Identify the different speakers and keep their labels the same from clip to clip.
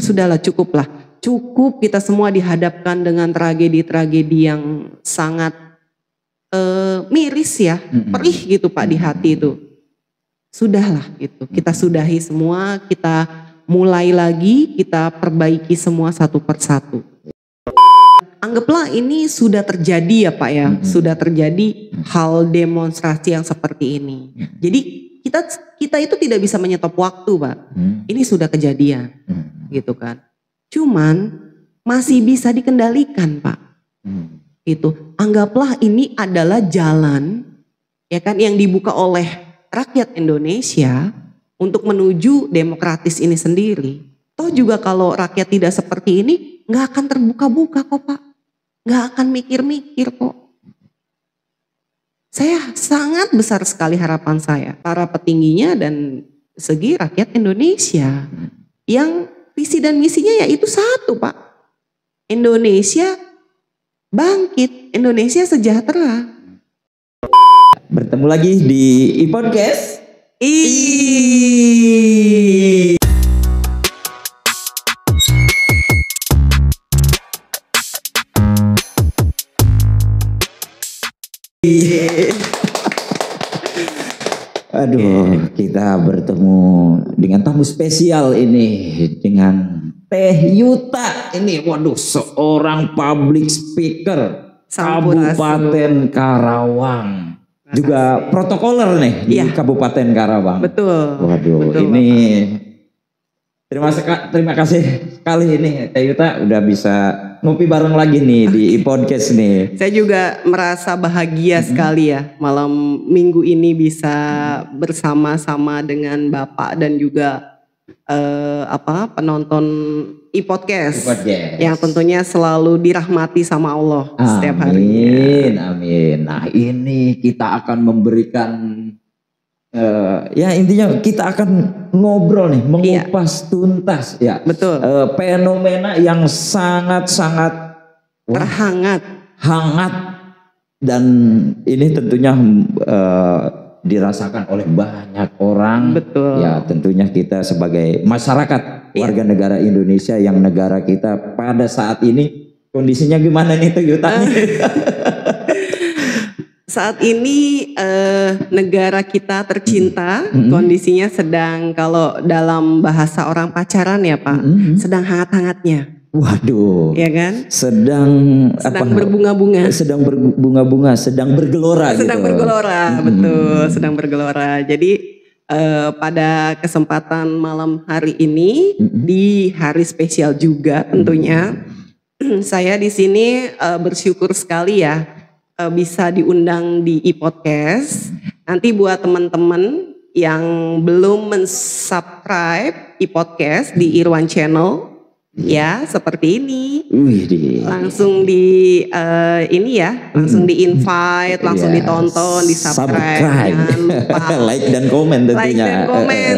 Speaker 1: Sudahlah, cukuplah. Cukup kita semua dihadapkan dengan tragedi-tragedi yang sangat miris ya, perih gitu Pak di hati itu. Sudahlah gitu, kita sudahi semua, kita mulai lagi, kita perbaiki semua satu persatu. Anggaplah ini sudah terjadi ya Pak ya, sudah terjadi hal demonstrasi yang seperti ini. Jadi kita itu tidak bisa menyetop waktu Pak, ini sudah kejadian gitu kan. Cuman masih bisa dikendalikan Pak. Itu anggaplah ini adalah jalan ya kan yang dibuka oleh rakyat Indonesia untuk menuju demokratis ini sendiri. Toh juga kalau rakyat tidak seperti ini nggak akan terbuka-buka kok Pak, nggak akan mikir-mikir kok. Saya sangat besar sekali harapan saya para petingginya dan segi rakyat Indonesia yang visi dan misinya yaitu satu Pak, Indonesia bangkit, Indonesia sejahtera.
Speaker 2: Bertemu lagi di iPodcast. Aduh, kita bertemu dengan tamu spesial ini, dengan Teh Yuta. Ini waduh, seorang public speaker Kabupaten Karawang. Juga protokoler nih di Kabupaten Karawang.
Speaker 1: Betul.
Speaker 2: Waduh,
Speaker 1: betul,
Speaker 2: ini terima kasih sekali ini Teh Yuta udah bisa ngopi bareng lagi nih di podcast nih.
Speaker 1: Saya juga merasa bahagia sekali ya malam minggu ini bisa bersama-sama dengan Bapak dan juga penonton iPodcast yang tentunya selalu dirahmati sama Allah setiap harinya.
Speaker 2: Amin. Nah ini kita akan memberikan ya intinya kita akan ngobrol nih, mengupas tuntas ya.
Speaker 1: Betul.
Speaker 2: Fenomena yang sangat-sangat hangat dan ini tentunya dirasakan oleh banyak orang.
Speaker 1: Betul.
Speaker 2: Ya tentunya kita sebagai masyarakat warga negara Indonesia yang negara kita pada saat ini kondisinya gimana nih Teh Yuta?
Speaker 1: Saat ini negara kita tercinta kondisinya sedang, kalau dalam bahasa orang pacaran ya Pak, sedang hangat-hangatnya.
Speaker 2: Waduh,
Speaker 1: ya kan?
Speaker 2: Sedang
Speaker 1: berbunga-bunga.
Speaker 2: Sedang berbunga-bunga, sedang bergelora.
Speaker 1: Sedang
Speaker 2: gitu.
Speaker 1: bergelora, betul. Sedang bergelora. Jadi pada kesempatan malam hari ini di hari spesial juga tentunya, saya di sini bersyukur sekali ya bisa diundang di iPodcast. Nanti buat teman-teman yang belum mensubscribe iPodcast di Irwan Channel. Ya seperti ini, langsung di ini ya, langsung di invite, langsung ditonton, di subscribe, jangan lupa
Speaker 2: like dan komen tentunya.
Speaker 1: Like dan komen,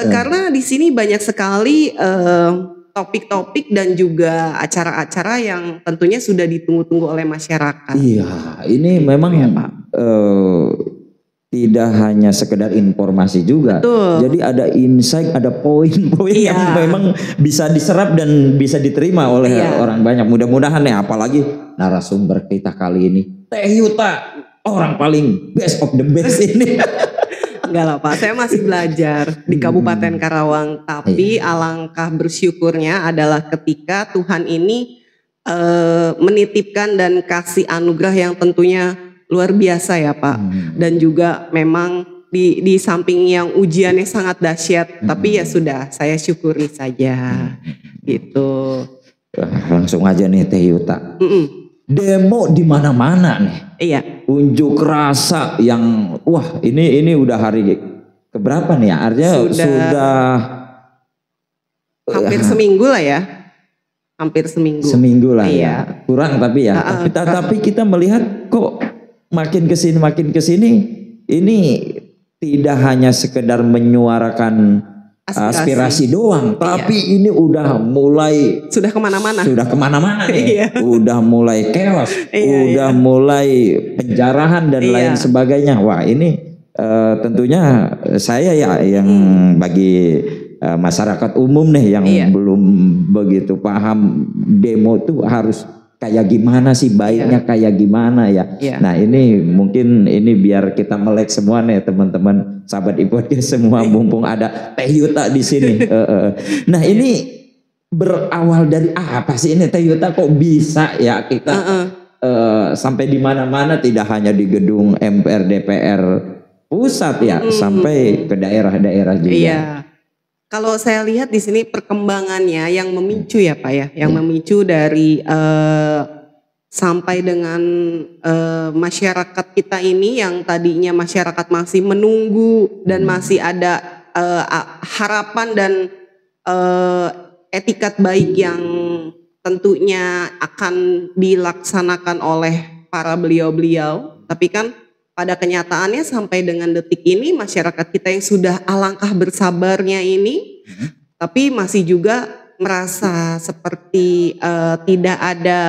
Speaker 1: karena di sini banyak sekali topik-topik dan juga acara-acara yang tentunya sudah ditunggu-tunggu oleh masyarakat.
Speaker 2: Iya, ini memang ya Pak. Tidak hanya sekedar informasi juga.
Speaker 1: Betul.
Speaker 2: Jadi ada insight, ada poin-poin yang memang bisa diserap dan bisa diterima oleh orang banyak. Mudah-mudahan ya, apalagi narasumber kita kali ini Teh Yuta, orang paling best of the best ini.
Speaker 1: Enggak lah Pak, saya masih belajar di Kabupaten Karawang. Tapi alangkah bersyukurnya adalah ketika Tuhan ini menitipkan dan kasih anugerah yang tentunya luar biasa ya Pak. Dan juga memang di samping yang ujiannya sangat dahsyat, tapi ya sudah, saya syukuri saja gitu.
Speaker 2: Langsung aja nih Teh Yuta. Demo di mana-mana nih.
Speaker 1: Iya.
Speaker 2: Unjuk rasa yang wah ini udah hari keberapa nih ya? Artinya sudah
Speaker 1: hampir seminggu lah ya. Hampir seminggu.
Speaker 2: Seminggu lah ya. Kurang tapi ya. Tapi kita melihat kok makin kesini ini tidak hanya sekedar menyuarakan aspirasi doang, tapi ini udah mulai
Speaker 1: sudah kemana-mana
Speaker 2: nih. Udah mulai chaos, mulai penjarahan dan lain sebagainya. Wah ini tentunya saya ya yang bagi masyarakat umum nih yang belum begitu, paham demo tuh harus kayak gimana sih, baiknya kayak gimana ya. Nah ini mungkin ini biar kita melek semua nih teman-teman sahabat iPodcast semua, mumpung ada Teh Yuta di sini. Nah ini berawal dari apa sih ini Teh Yuta, kok bisa ya kita sampai di mana-mana, tidak hanya di gedung MPR DPR pusat ya, sampai ke daerah-daerah juga.
Speaker 1: Iya. Kalau saya lihat di sini perkembangannya yang memicu ya Pak ya, yang memicu dari sampai dengan masyarakat kita ini yang tadinya masyarakat masih menunggu dan masih ada harapan dan etikat baik yang tentunya akan dilaksanakan oleh para beliau-beliau, tapi kan pada kenyataannya sampai dengan detik ini masyarakat kita yang sudah alangkah bersabarnya ini, tapi masih juga merasa seperti tidak ada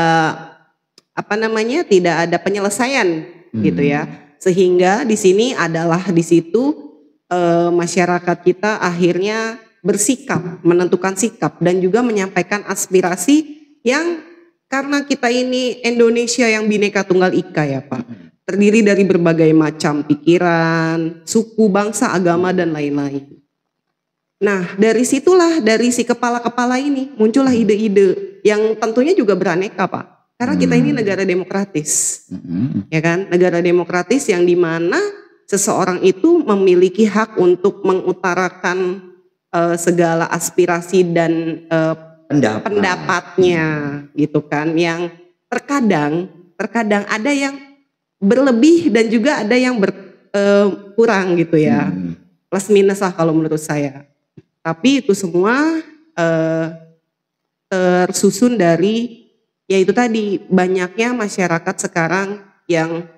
Speaker 1: tidak ada penyelesaian gitu ya. Sehingga di sini adalah di situ masyarakat kita akhirnya bersikap, menentukan sikap dan juga menyampaikan aspirasi yang karena kita ini Indonesia yang Bhinneka Tunggal Ika ya Pak. Terdiri dari berbagai macam pikiran, suku, bangsa, agama, dan lain-lain. Nah dari situlah, dari si kepala-kepala ini muncullah ide-ide yang tentunya juga beraneka Pak. Karena kita ini negara demokratis, ya kan? Negara demokratis yang dimana seseorang itu memiliki hak untuk mengutarakan segala aspirasi dan pendapatnya gitu kan. Yang terkadang ada yang berlebih dan juga ada yang kurang gitu ya, plus minus lah kalau menurut saya. Tapi itu semua tersusun dari yaitu tadi banyaknya masyarakat sekarang yang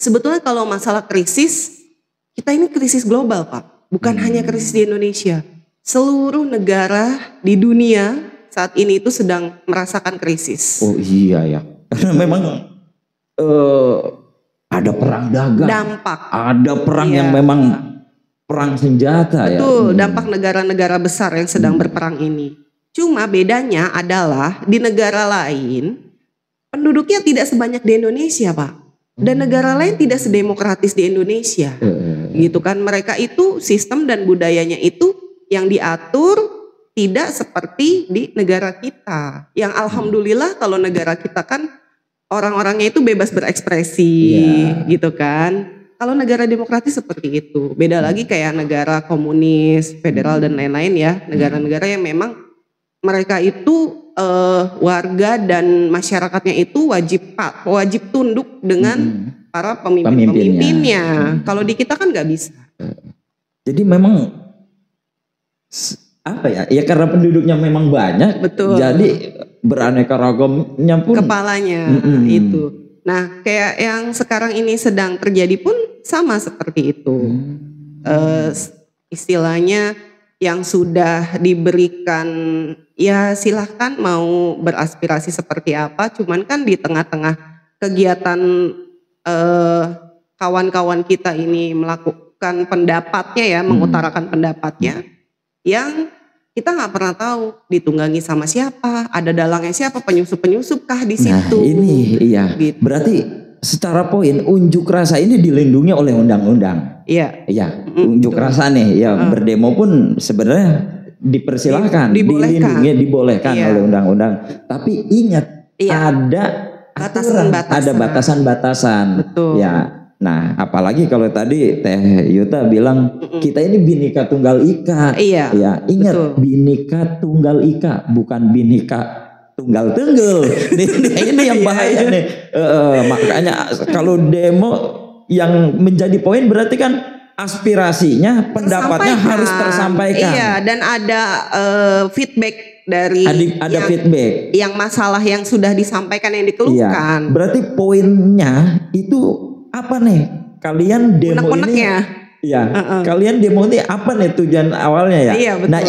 Speaker 1: sebetulnya kalau masalah krisis, kita ini krisis global Pak, bukan hanya krisis di Indonesia. Seluruh negara di dunia saat ini itu sedang merasakan krisis.
Speaker 2: Oh iya ya, karena memang ada perang dagang, ada perang yang memang perang senjata.
Speaker 1: Betul, dampak negara-negara besar yang sedang berperang ini. Cuma bedanya adalah di negara lain penduduknya tidak sebanyak di Indonesia Pak. Dan negara lain tidak sedemokratis di Indonesia. Gitu kan, mereka itu sistem dan budayanya itu yang diatur tidak seperti di negara kita. Yang alhamdulillah kalau negara kita kan orang-orangnya itu bebas berekspresi gitu kan. Kalau negara demokratis seperti itu. Beda lagi kayak negara komunis, federal dan lain-lain ya. Negara-negara yang memang mereka itu warga dan masyarakatnya itu wajib tunduk dengan para pemimpinnya. Kalau di kita kan nggak bisa.
Speaker 2: Jadi memang apa ya? Ya karena penduduknya memang banyak.
Speaker 1: Betul. Jadi
Speaker 2: beraneka ragamnya pun
Speaker 1: kepalanya itu. Nah kayak yang sekarang ini sedang terjadi pun sama seperti itu. Istilahnya yang sudah diberikan ya silahkan mau beraspirasi seperti apa, cuman kan di tengah-tengah kegiatan kawan-kawan kita ini melakukan pendapatnya ya, mengutarakan pendapatnya yang kita nggak pernah tahu ditunggangi sama siapa, ada dalangnya siapa, penyusup-penyusup kah di situ.
Speaker 2: Nah ini iya, gitu. Berarti secara poin unjuk rasa ini dilindungi oleh undang-undang.
Speaker 1: Iya.
Speaker 2: Iya, unjuk rasa nih ya, berdemo pun sebenarnya dipersilahkan, dibolehkan oleh undang-undang. Tapi ingat ada batasan-batasan. Ada batasan-batasan.
Speaker 1: Betul.
Speaker 2: Ya. Nah, apalagi kalau tadi Teh Yuta bilang kita ini Bhinneka Tunggal Ika.
Speaker 1: Iya.
Speaker 2: Ya, ingat Bhinneka Tunggal Ika, bukan Bhinneka Tunggal Tenggel. Ini yang bahaya nih. Makanya kalau demo yang menjadi poin berarti kan aspirasinya, pendapatnya harus tersampaikan.
Speaker 1: Iya, dan ada feedback dari
Speaker 2: feedback.
Speaker 1: Yang masalah yang sudah disampaikan, yang dikeluhkan.
Speaker 2: Iya, berarti poinnya itu apa nih? Kalian demo ini Ya, kalian demo ini apa nih tujuan awalnya ya?
Speaker 1: Iya, betul.
Speaker 2: Nah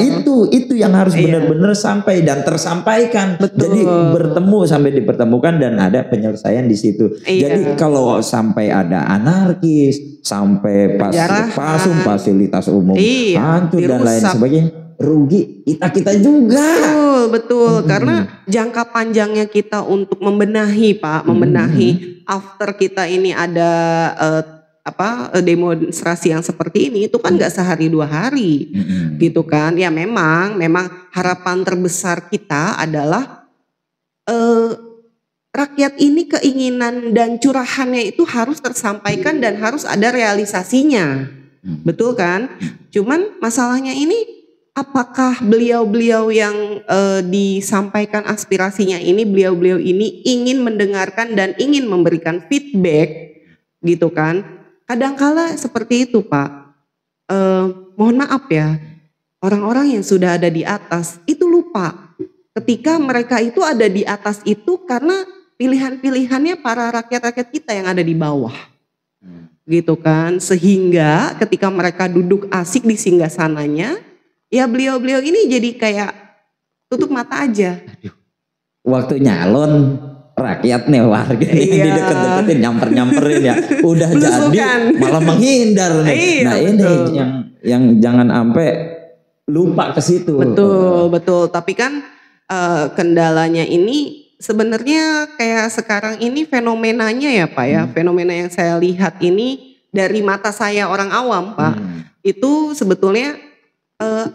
Speaker 2: itu yang harus benar-benar sampai dan tersampaikan.
Speaker 1: Betul.
Speaker 2: Jadi bertemu sampai dipertemukan dan ada penyelesaian di situ. Jadi kalau sampai ada anarkis, sampai fasilitas umum hancur dan lain sebagainya, rugi kita juga.
Speaker 1: Betul. Karena jangka panjangnya kita untuk membenahi Pak, membenahi after kita ini ada demonstrasi yang seperti ini itu kan nggak sehari 2 hari gitu kan. Ya memang harapan terbesar kita adalah rakyat ini keinginan dan curahannya itu harus tersampaikan dan harus ada realisasinya. Betul kan? Cuman masalahnya ini apakah beliau-beliau yang disampaikan aspirasinya ini, beliau-beliau ini ingin mendengarkan dan ingin memberikan feedback gitu kan? Kadangkala seperti itu Pak, mohon maaf ya, orang-orang yang sudah ada di atas itu lupa ketika mereka itu ada di atas itu karena pilihan-pilihannya para rakyat-rakyat kita yang ada di bawah, gitu kan. Sehingga ketika mereka duduk asik di singgasananya, ya beliau-beliau ini jadi kayak tutup mata aja.
Speaker 2: Waktu nyalon rakyat nih warga di deket-deketin nyamperin ya udah jadi malah menghindar nih. Nah ini yang jangan sampai lupa ke situ.
Speaker 1: Betul. Tapi kan kendalanya ini sebenarnya kayak sekarang ini fenomenanya ya Pak ya, fenomena yang saya lihat ini dari mata saya orang awam Pak, itu sebetulnya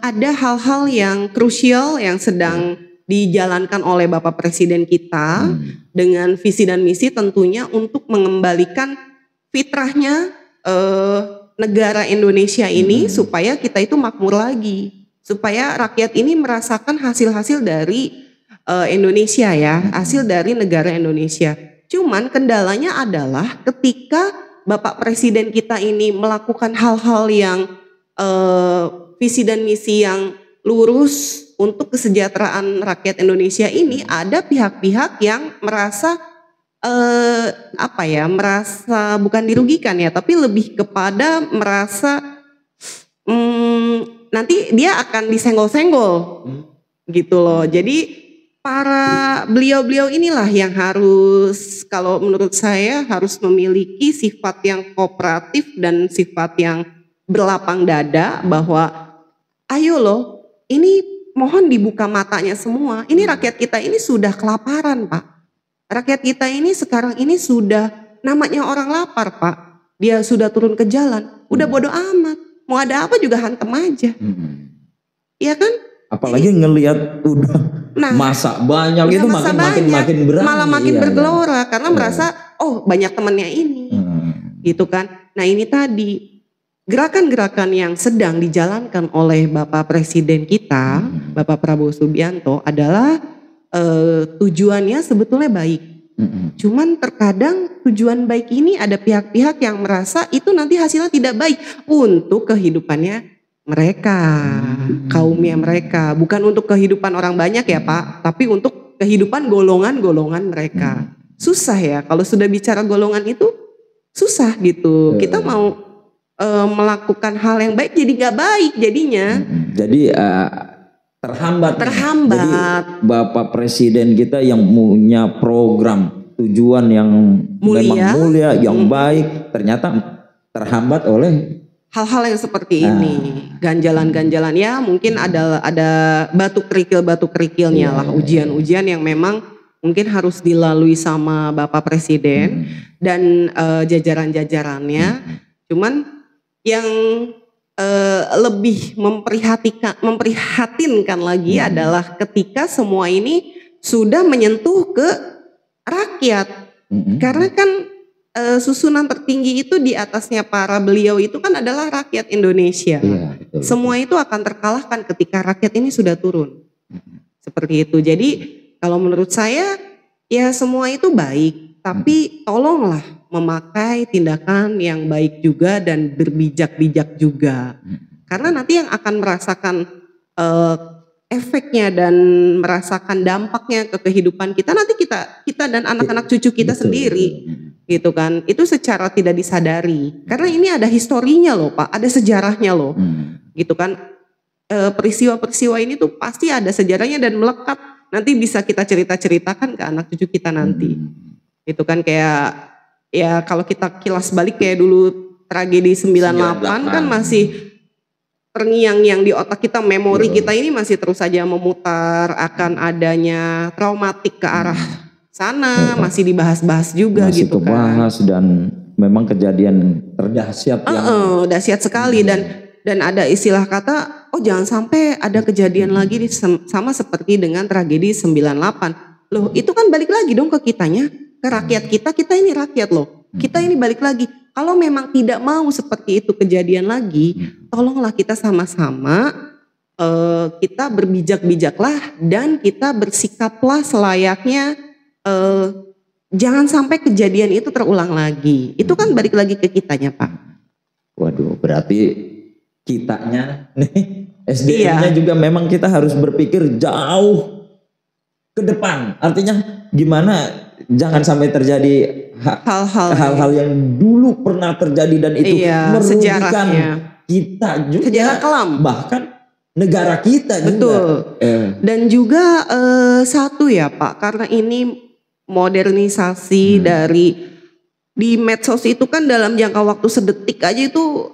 Speaker 1: ada hal-hal yang krusial yang sedang dijalankan oleh Bapak Presiden kita dengan visi dan misi tentunya untuk mengembalikan fitrahnya negara Indonesia ini supaya kita itu makmur lagi, supaya rakyat ini merasakan hasil-hasil dari Indonesia ya, hasil dari negara Indonesia. Cuman kendalanya adalah ketika Bapak Presiden kita ini melakukan hal-hal yang visi dan misi yang lurus untuk kesejahteraan rakyat Indonesia ini, ada pihak-pihak yang merasa merasa bukan dirugikan ya, tapi lebih kepada merasa nanti dia akan disenggol-senggol gitu loh. Jadi para beliau-beliau inilah yang harus, kalau menurut saya harus memiliki sifat yang kooperatif dan sifat yang berlapang dada bahwa ayo loh, ini mohon dibuka matanya semua. Ini rakyat kita ini sudah kelaparan Pak. Rakyat kita ini sekarang ini sudah namanya orang lapar Pak. Dia sudah turun ke jalan. Udah bodo amat. Mau ada apa juga hantem aja. Iya kan?
Speaker 2: Apalagi ngelihat udah masa banyak itu makin berani.
Speaker 1: Malah makin bergelora karena merasa banyak temannya ini. Gitu kan. Nah ini tadi gerakan-gerakan yang sedang dijalankan oleh Bapak Presiden kita, Bapak Prabowo Subianto adalah tujuannya sebetulnya baik. Cuman terkadang tujuan baik ini ada pihak-pihak yang merasa itu nanti hasilnya tidak baik untuk kehidupannya mereka, kaumnya mereka. Bukan untuk kehidupan orang banyak ya Pak, tapi untuk kehidupan golongan-golongan mereka. Susah ya kalau sudah bicara golongan itu susah gitu. Kita mau melakukan hal yang baik jadi gak baik jadinya.
Speaker 2: Jadi terhambat. Jadi Bapak Presiden kita yang punya program tujuan yang memang mulia, yang baik, ternyata terhambat oleh
Speaker 1: hal-hal yang seperti ini. Ganjalan-ganjalan ya mungkin ada batu kerikilnya lah, ujian-ujian yang memang mungkin harus dilalui sama Bapak Presiden dan jajaran-jajarannya. Cuman yang lebih memprihatinkan lagi adalah ketika semua ini sudah menyentuh ke rakyat. Karena kan susunan tertinggi itu di atasnya para beliau itu kan adalah rakyat Indonesia. Semua itu akan terkalahkan ketika rakyat ini sudah turun. Seperti itu. Jadi kalau menurut saya ya semua itu baik, tapi tolonglah memakai tindakan yang baik juga dan berbijak-bijak juga. Karena nanti yang akan merasakan efeknya dan merasakan dampaknya ke kehidupan kita, nanti kita dan anak-anak cucu kita sendiri gitu kan. Itu secara tidak disadari karena ini ada historinya loh Pak, ada sejarahnya loh gitu kan. Peristiwa-peristiwa ini tuh pasti ada sejarahnya dan melekat, nanti bisa kita ceritakan ke anak cucu kita nanti gitu kan. Kayak ya kalau kita kilas balik kayak dulu tragedi 98 kan masih terngiang-ngiang di otak kita, memori kita ini masih terus saja memutar akan adanya traumatik ke arah sana, masih dibahas-bahas juga masih gitu kan.
Speaker 2: Dan memang kejadian terdahsyat yang
Speaker 1: dahsyat sekali dan ada istilah kata, oh jangan sampai ada kejadian lagi sama seperti dengan tragedi 98. Loh, itu kan balik lagi dong ke kitanya, ke rakyat kita ini rakyat loh. Kita ini balik lagi. Kalau memang tidak mau seperti itu kejadian lagi, tolonglah kita sama-sama kita berbijak-bijaklah dan kita bersikaplah selayaknya, jangan sampai kejadian itu terulang lagi. Itu kan balik lagi ke kitanya Pak.
Speaker 2: Waduh, berarti kitanya nih SDM-nya juga memang kita harus berpikir jauh ke depan. Artinya gimana jangan sampai terjadi hal-hal yang dulu pernah terjadi dan itu merugikan kita juga,
Speaker 1: sejarah kelam,
Speaker 2: bahkan negara kita juga.
Speaker 1: Betul. Dan juga satu ya Pak, karena ini modernisasi dari di medsos itu kan dalam jangka waktu sedetik aja itu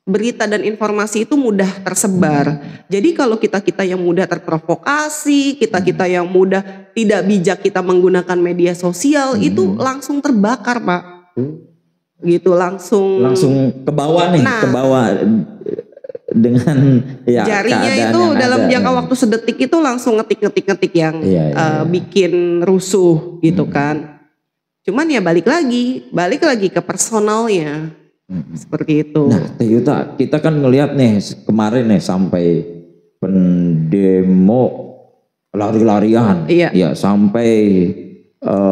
Speaker 1: berita dan informasi itu mudah tersebar. Jadi kalau kita yang mudah terprovokasi, kita yang mudah tidak bijak kita menggunakan media sosial itu langsung terbakar Pak. Gitu langsung
Speaker 2: ke bawah nih, ke bawah dengan
Speaker 1: jarinya itu dalam jangka waktu sedetik itu langsung ngetik yang bikin rusuh gitu kan. Cuman ya balik lagi ke personalnya. Seperti itu.
Speaker 2: Nah, Teh Yuta, kita kan ngelihat nih kemarin nih sampai pendemo lari-larian, ya sampai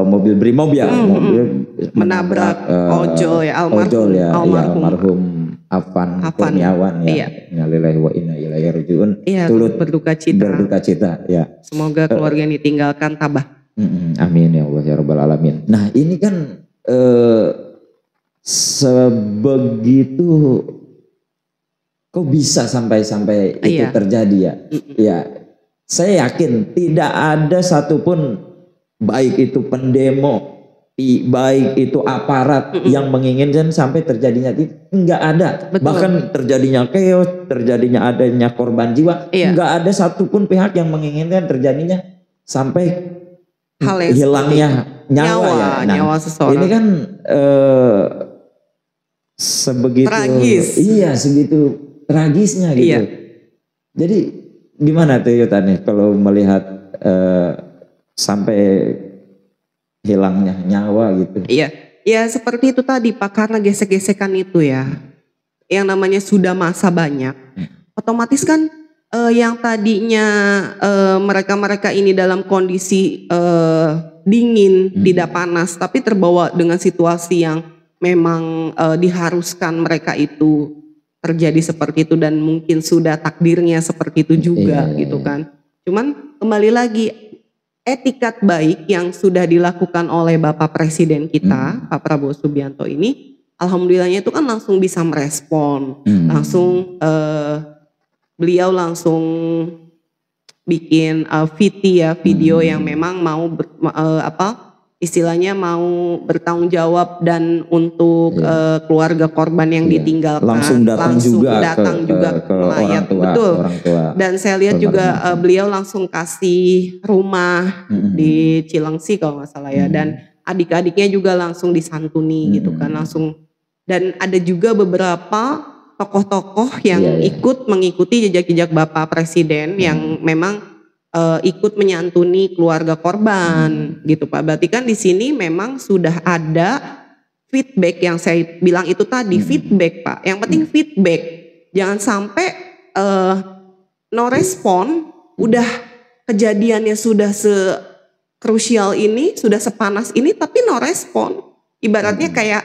Speaker 2: mobil brimob mobil
Speaker 1: menabrak ojol ya
Speaker 2: almarhum Afan Kurniawan ya. Innalillahi wa inna ilaihi rajiun.
Speaker 1: Turut berduka cita.
Speaker 2: Ya.
Speaker 1: Semoga keluarga yang ditinggalkan tabah.
Speaker 2: Amin ya Allah ya rabbal alamin. Nah, ini kan sebegitu kok bisa sampai itu terjadi ya? Ya, saya yakin tidak ada satupun baik itu pendemo, baik itu aparat yang menginginkan sampai terjadinya itu enggak ada. Betul. Bahkan terjadinya chaos, terjadinya adanya korban jiwa, enggak ada satupun pihak yang menginginkan terjadinya sampai hilangnya nyawa.
Speaker 1: Nyawa seseorang.
Speaker 2: Ini kan sebegitu
Speaker 1: tragis.
Speaker 2: Iya, segitu tragisnya gitu. Iya. Jadi gimana tuh Yuta nih kalau melihat sampai hilangnya nyawa gitu?
Speaker 1: Iya, ya seperti itu tadi Pak, karena gesek-gesekan itu ya, yang namanya sudah masa banyak, otomatis kan yang tadinya mereka ini dalam kondisi dingin, tidak panas, tapi terbawa dengan situasi yang memang diharuskan mereka itu terjadi seperti itu dan mungkin sudah takdirnya seperti itu juga gitu kan. Cuman kembali lagi etikat baik yang sudah dilakukan oleh Bapak Presiden kita, Pak Prabowo Subianto ini, alhamdulillahnya itu kan langsung bisa merespon, langsung beliau langsung bikin video yang memang mau istilahnya mau bertanggung jawab dan untuk keluarga korban yang ditinggalkan
Speaker 2: langsung datang juga ke
Speaker 1: melayat, betul. Orang tua. Dan saya lihat juga beliau langsung kasih rumah di Cilengsi kalau nggak salah ya, dan adik-adiknya juga langsung disantuni gitu kan, langsung. Dan ada juga beberapa tokoh-tokoh yang ikut mengikuti jejak-jejak Bapak Presiden yang memang ikut menyantuni keluarga korban gitu Pak. Berarti kan di sini memang sudah ada feedback yang saya bilang itu tadi, feedback Pak. Yang penting feedback. Jangan sampai no respon, udah kejadiannya sudah sekrusial ini, sudah sepanas ini tapi no respon. Ibaratnya kayak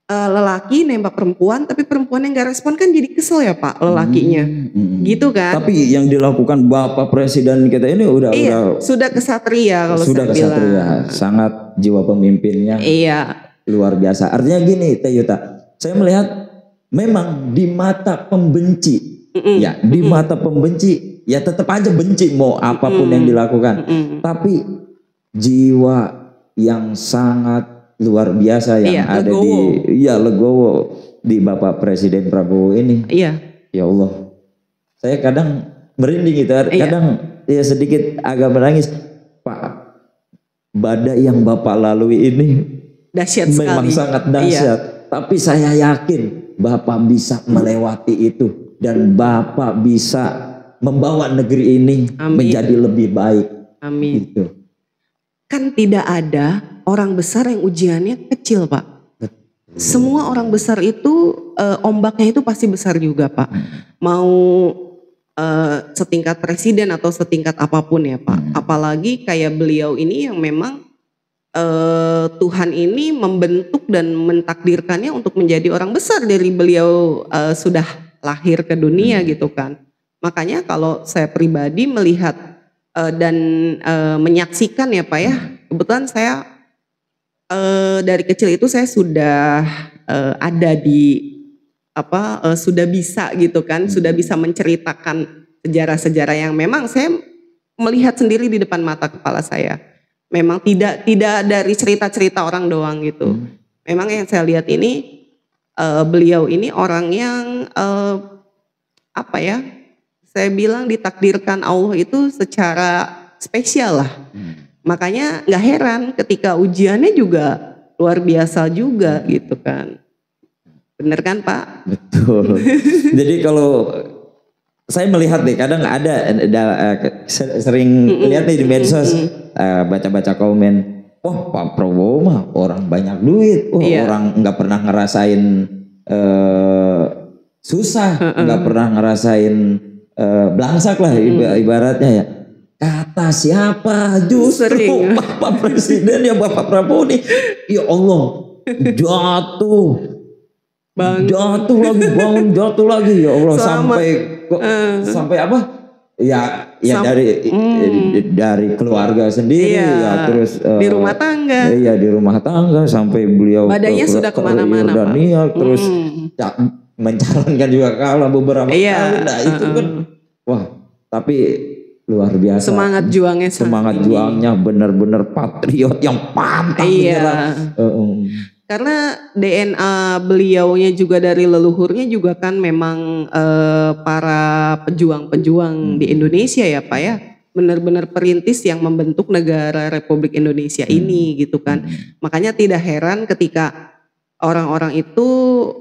Speaker 1: lelaki nembak perempuan, tapi perempuan yang gak respon kan jadi kesel ya Pak lelakinya, gitu kan.
Speaker 2: Tapi yang dilakukan Bapak Presiden kita ini udah
Speaker 1: sudah kesatria kalau
Speaker 2: sudah
Speaker 1: saya
Speaker 2: kesatria,
Speaker 1: bilang.
Speaker 2: sangat jiwa pemimpinnya luar biasa. Artinya gini Teh Yuta, saya melihat memang di mata pembenci, ya di mata pembenci ya tetap aja benci mau apapun yang dilakukan, tapi jiwa yang sangat luar biasa yang ada legowo di Bapak Presiden Prabowo ini. Ya Allah, saya kadang merinding gitu, kadang ya sedikit agak menangis. Pak, badai yang Bapak lalui ini
Speaker 1: dahsyat
Speaker 2: memang
Speaker 1: sekali.
Speaker 2: Sangat dahsyat. Tapi saya yakin Bapak bisa melewati itu dan Bapak bisa membawa negeri ini menjadi lebih baik.
Speaker 1: Amin.
Speaker 2: Gitu.
Speaker 1: Kan tidak ada orang besar yang ujiannya kecil Pak. Semua orang besar itu ombaknya itu pasti besar juga Pak. Mau setingkat presiden atau setingkat apapun ya Pak. Apalagi kayak beliau ini yang memang Tuhan ini membentuk dan mentakdirkannya untuk menjadi orang besar dari beliau sudah lahir ke dunia gitu kan. Makanya kalau saya pribadi melihat dan menyaksikan ya Pak ya, kebetulan saya dari kecil itu saya sudah ada di sudah bisa gitu kan, sudah bisa menceritakan sejarah-sejarah yang memang saya melihat sendiri di depan mata kepala saya. Memang tidak dari cerita-cerita orang doang gitu. Memang yang saya lihat ini beliau ini orang yang saya bilang ditakdirkan Allah itu secara spesial lah. Makanya gak heran ketika ujiannya juga luar biasa juga gitu kan. Bener kan Pak?
Speaker 2: Betul. Jadi kalau saya melihat deh, kadang ada sering lihat nih di medsos, baca-baca komen, Pak Prabowo mah orang banyak duit, orang nggak pernah ngerasain susah, nggak pernah ngerasain belangsak lah ibaratnya ya. Kata siapa? Justru Bapak Presiden ya Bapak Prabowo nih, ya Allah jatuh lagi ya Allah sampai apa? Ya dari keluarga sendiri ya terus
Speaker 1: di rumah tangga.
Speaker 2: Iya di rumah tangga sampai beliau
Speaker 1: badannya sudah kemana-mana Pak.
Speaker 2: Terus mencalonkan juga kalah beberapa kali. Nah itu kan tapi luar biasa.
Speaker 1: Semangat juangnya
Speaker 2: benar-benar patriot yang pantang menyerah.
Speaker 1: Karena DNA beliaunya juga dari leluhurnya juga kan memang para pejuang-pejuang di Indonesia ya Pak ya. Benar-benar perintis yang membentuk negara Republik Indonesia ini gitu kan. Makanya tidak heran ketika orang-orang itu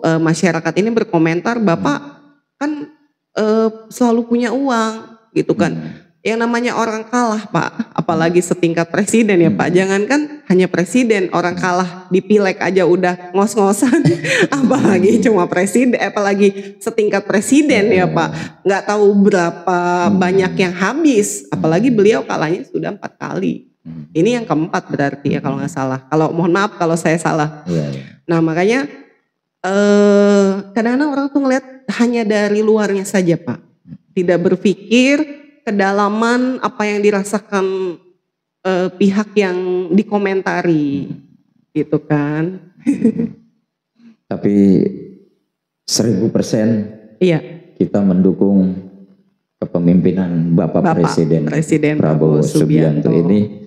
Speaker 1: masyarakat ini berkomentar, Bapak kan selalu punya uang gitu kan. Yang namanya orang kalah Pak, apalagi setingkat presiden ya Pak. Jangankan hanya presiden, orang kalah di pileg aja udah ngos-ngosan. Apalagi cuma presiden, apalagi setingkat presiden ya Pak. Nggak tahu berapa banyak yang habis. Apalagi beliau kalahnya sudah 4 kali. Ini yang keempat berarti ya kalau nggak salah. Kalau mohon maaf kalau saya salah. Nah makanya kadang-kadang orang tuh ngeliat hanya dari luarnya saja Pak. Tidak berpikir kedalaman apa yang dirasakan pihak yang dikomentari gitu kan.
Speaker 2: Tapi 1000% kita mendukung kepemimpinan Bapak Presiden Prabowo Subianto ini.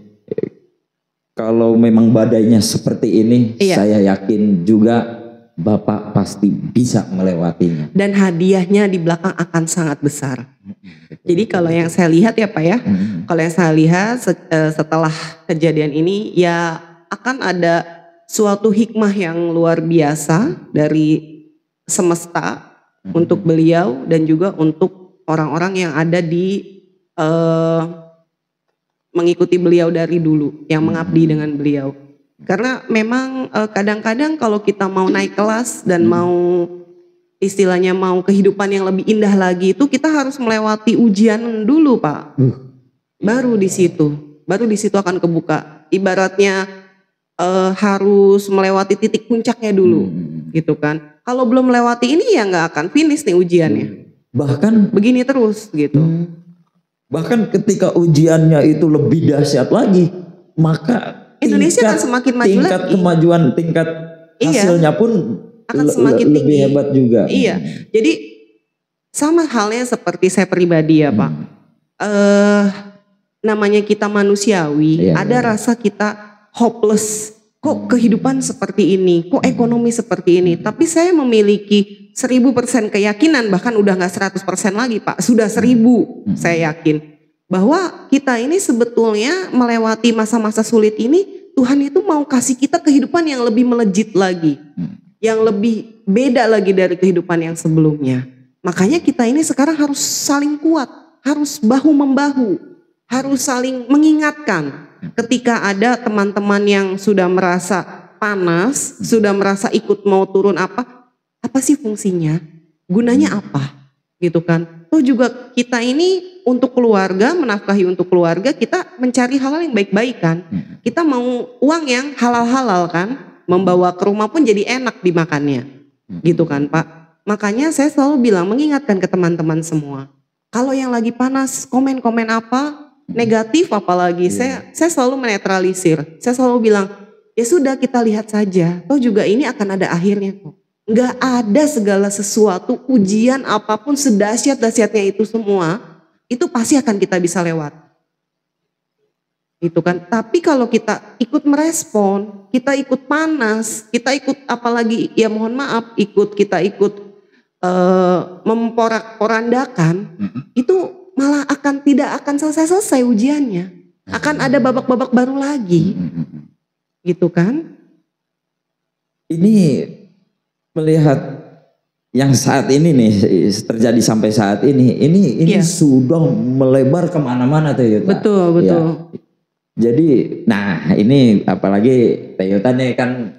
Speaker 2: Kalau memang badainya seperti ini, saya yakin juga Bapak pasti bisa melewatinya.
Speaker 1: Dan hadiahnya di belakang akan sangat besar. Jadi kalau yang saya lihat ya Pak ya, kalau yang saya lihat setelah kejadian ini ya akan ada suatu hikmah yang luar biasa dari semesta untuk beliau dan juga untuk orang-orang yang ada di mengikuti beliau dari dulu, yang mengabdi dengan beliau. Karena memang kadang-kadang kalau kita mau naik kelas dan mau istilahnya mau kehidupan yang lebih indah lagi itu kita harus melewati ujian dulu Pak. Baru di situ akan kebuka. Ibaratnya harus melewati titik puncaknya dulu, gitu kan. Kalau belum melewati ini ya nggak akan finish nih ujiannya.
Speaker 2: Bahkan
Speaker 1: begini terus gitu.
Speaker 2: Bahkan ketika ujiannya itu lebih dahsyat lagi, maka
Speaker 1: Indonesia akan semakin maju
Speaker 2: tingkat
Speaker 1: lagi.
Speaker 2: Kemajuan, tingkat hasilnya pun
Speaker 1: akan semakin
Speaker 2: lebih
Speaker 1: tinggi.
Speaker 2: Hebat juga.
Speaker 1: Iya, jadi sama halnya seperti saya pribadi ya Pak. Namanya kita manusiawi, ada rasa kita hopeless. Kok kehidupan seperti ini, kok ekonomi seperti ini. Tapi saya memiliki 1000% keyakinan, bahkan udah gak 100% lagi Pak. Sudah 1000 saya yakin. Bahwa kita ini sebetulnya melewati masa-masa sulit ini, Tuhan itu mau kasih kita kehidupan yang lebih melejit lagi. Yang lebih beda lagi dari kehidupan yang sebelumnya. Makanya kita ini sekarang harus saling kuat, harus bahu-membahu, harus saling mengingatkan. Ketika ada teman-teman yang sudah merasa panas, sudah merasa ikut mau turun apa sih fungsinya? Gunanya apa? Gitu kan. Toh juga kita ini untuk keluarga, menafkahi untuk keluarga, kita mencari hal-hal yang baik-baik kan. Kita mau uang yang halal-halal kan. Membawa ke rumah pun jadi enak dimakannya. Gitu kan Pak. Makanya saya selalu bilang, mengingatkan ke teman-teman semua. Kalau yang lagi panas, komen-komen apa, negatif apalagi, saya selalu menetralisir. Saya selalu bilang, ya sudah kita lihat saja. Toh juga ini akan ada akhirnya kok. Nggak ada segala sesuatu, ujian apapun sedahsyat-dahsyatnya itu semua, itu pasti akan kita bisa lewat. Gitu kan. Tapi kalau kita ikut merespon, kita ikut panas, kita ikut apalagi ya mohon maaf, kita ikut memporak-porandakan, itu malah tidak akan selesai ujiannya. Akan ada babak-babak baru lagi. Gitu kan.
Speaker 2: Ini melihat yang saat ini nih terjadi sampai saat ini sudah melebar kemana-mana Teh Yuta.
Speaker 1: Betul.
Speaker 2: Ya. Jadi, nah ini apalagi Teh Yuta nih kan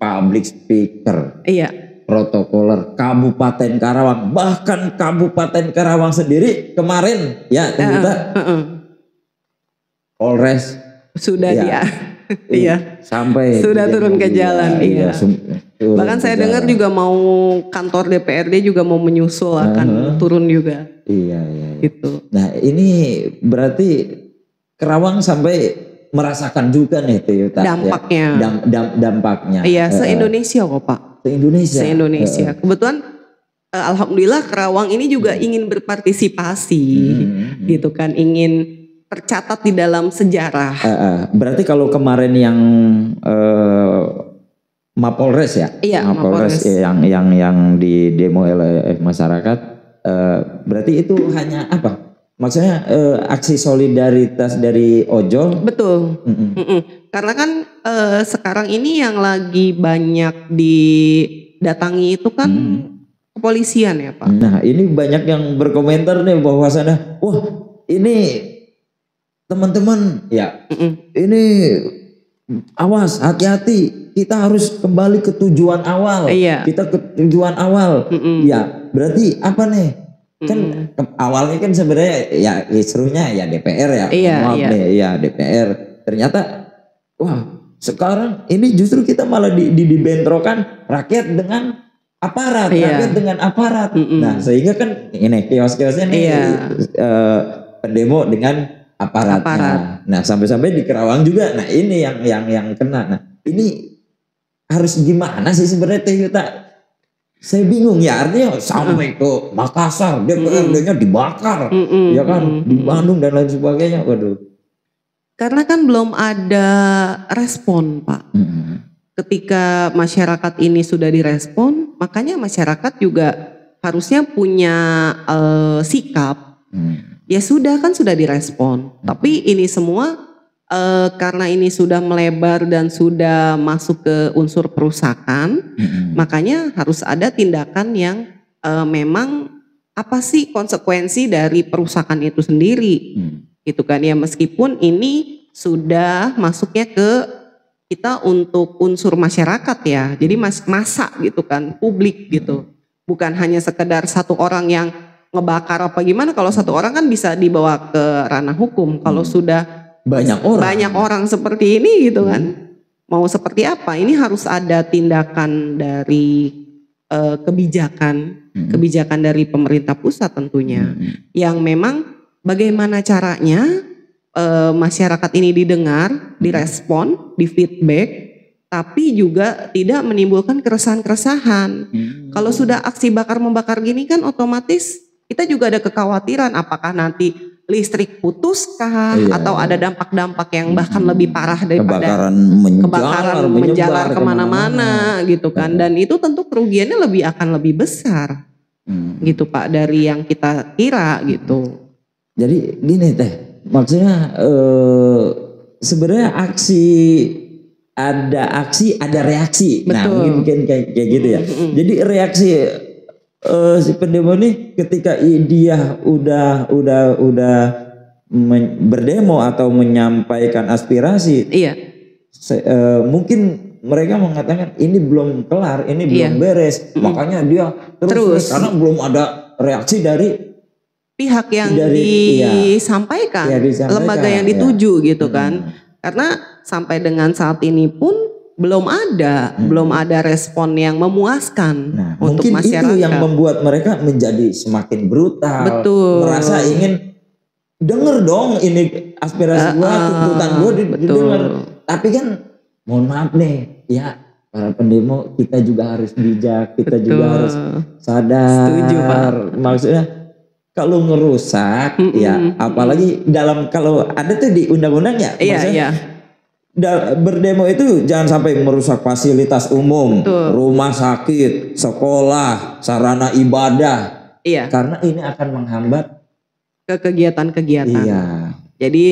Speaker 2: public speaker.
Speaker 1: Iya.
Speaker 2: Protokoler Kabupaten Karawang, bahkan Kabupaten Karawang sendiri kemarin ya Teh Yuta, Polres
Speaker 1: sudah iya
Speaker 2: sampai
Speaker 1: sudah turun ke jalan bahkan saya dengar juga mau kantor DPRD juga mau menyusul akan turun juga gitu. Nah
Speaker 2: ini berarti Karawang sampai merasakan juga nih Teh Yuta
Speaker 1: dampaknya
Speaker 2: dampaknya
Speaker 1: se-Indonesia kok Pak. Se-Indonesia. Kebetulan alhamdulillah Karawang ini juga ingin berpartisipasi gitu kan, ingin tercatat di dalam sejarah.
Speaker 2: Berarti kalau kemarin yang Mapolres ya?
Speaker 1: Iya, Mapolres
Speaker 2: yang di demo oleh masyarakat, berarti itu hanya apa? Maksudnya aksi solidaritas dari ojol?
Speaker 1: Betul. Karena kan sekarang ini yang lagi banyak didatangi itu kan kepolisian ya Pak.
Speaker 2: Nah ini banyak yang berkomentar nih bahwasannya, wah ini teman-teman ya ini awas hati-hati, kita harus kembali ke tujuan awal. Kita ke tujuan awal. Ya berarti apa nih? Kan awalnya kan sebenarnya ya serunya ya DPR ya, DPR. Ternyata wah sekarang ini justru kita malah dibentrokan rakyat dengan aparat, rakyat dengan aparat. Nah sehingga kan ini kios-kiosnya nih pendemo dengan aparatnya. Nah sampai-sampai di Karawang juga. Nah ini yang kena. Nah ini harus gimana sih sebenarnya Teh Yuta? Saya bingung ya, artinya sampai ke Makassar DPRD-nya dibakar, ya kan, di Bandung dan lain sebagainya. Waduh.
Speaker 1: Karena kan belum ada respon Pak. Ketika masyarakat ini sudah direspon, makanya masyarakat juga harusnya punya sikap. Ya sudah kan sudah direspon. Tapi ini semua karena ini sudah melebar dan sudah masuk ke unsur perusakan, makanya harus ada tindakan yang memang apa sih konsekuensi dari perusakan itu sendiri, gitu kan ya, meskipun ini sudah masuknya ke kita untuk unsur masyarakat ya, jadi masa gitu kan, publik gitu, bukan hanya sekedar satu orang yang ngebakar apa gimana. Kalau satu orang kan bisa dibawa ke ranah hukum, kalau sudah banyak orang seperti ini gitu kan, mau seperti apa, ini harus ada tindakan dari kebijakan dari pemerintah pusat tentunya, yang memang bagaimana caranya masyarakat ini didengar, direspon, di-feedback, tapi juga tidak menimbulkan keresahan-keresahan. Kalau sudah aksi bakar-membakar gini kan otomatis kita juga ada kekhawatiran apakah nanti listrik putuskah, atau ada dampak-dampak yang bahkan lebih parah daripada kebakaran menjalar kemana-mana gitu kan. Dan itu tentu kerugiannya akan lebih besar gitu Pak dari yang kita kira gitu.
Speaker 2: Jadi gini Teh, maksudnya sebenarnya ada reaksi.
Speaker 1: Betul.
Speaker 2: Nah mungkin kayak gitu ya. Jadi reaksi si pendemo ini ketika dia udah berdemo atau menyampaikan aspirasi, mungkin mereka mengatakan ini belum kelar, ini belum beres, makanya dia terus karena belum ada reaksi dari
Speaker 1: pihak yang disampaikan, lembaga yang dituju gitu kan. Karena sampai dengan saat ini pun belum ada respon yang memuaskan untuk
Speaker 2: mungkin
Speaker 1: masyarakat.
Speaker 2: Itu yang membuat mereka menjadi semakin brutal.
Speaker 1: Betul.
Speaker 2: Merasa ingin denger dong ini aspirasi gua, tuntutan gua didengar. Tapi kan mohon maaf nih, ya para pendemo kita juga harus bijak, kita juga harus sadar.
Speaker 1: Setuju, Pak.
Speaker 2: Maksudnya kalau ngerusak apalagi kalau ada tuh di undang-undang ya, berdemo itu jangan sampai merusak fasilitas umum, rumah sakit, sekolah, sarana ibadah. Karena ini akan menghambat
Speaker 1: ke kegiatan-kegiatan. Jadi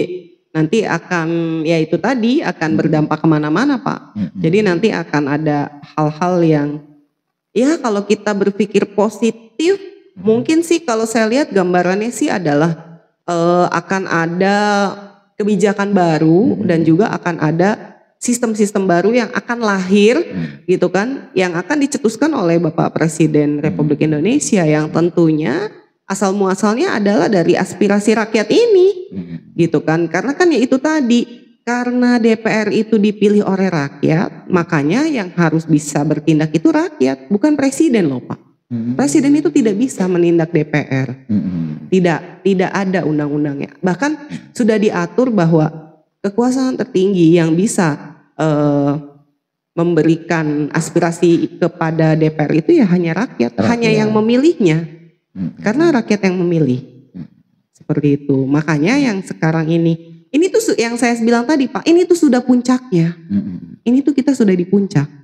Speaker 1: nanti akan akan berdampak kemana-mana Pak. Jadi nanti akan ada hal-hal yang kalau kita berpikir positif, mungkin sih kalau saya lihat gambarannya sih adalah akan ada kebijakan baru dan juga akan ada sistem-sistem baru yang akan lahir gitu kan, yang akan dicetuskan oleh Bapak Presiden Republik Indonesia, yang tentunya asal muasalnya adalah dari aspirasi rakyat ini gitu kan. Karena kan ya itu tadi, karena DPR itu dipilih oleh rakyat, makanya yang harus bisa bertindak itu rakyat, bukan presiden loh Pak. Presiden itu tidak bisa menindak DPR. Tidak ada undang-undangnya. Bahkan sudah diatur bahwa kekuasaan tertinggi yang bisa memberikan aspirasi kepada DPR itu ya hanya rakyat. Hanya yang memilihnya. Karena rakyat yang memilih. Seperti itu. Makanya yang sekarang ini tuh yang saya bilang tadi Pak, ini tuh sudah puncaknya. Ini tuh kita sudah di puncak.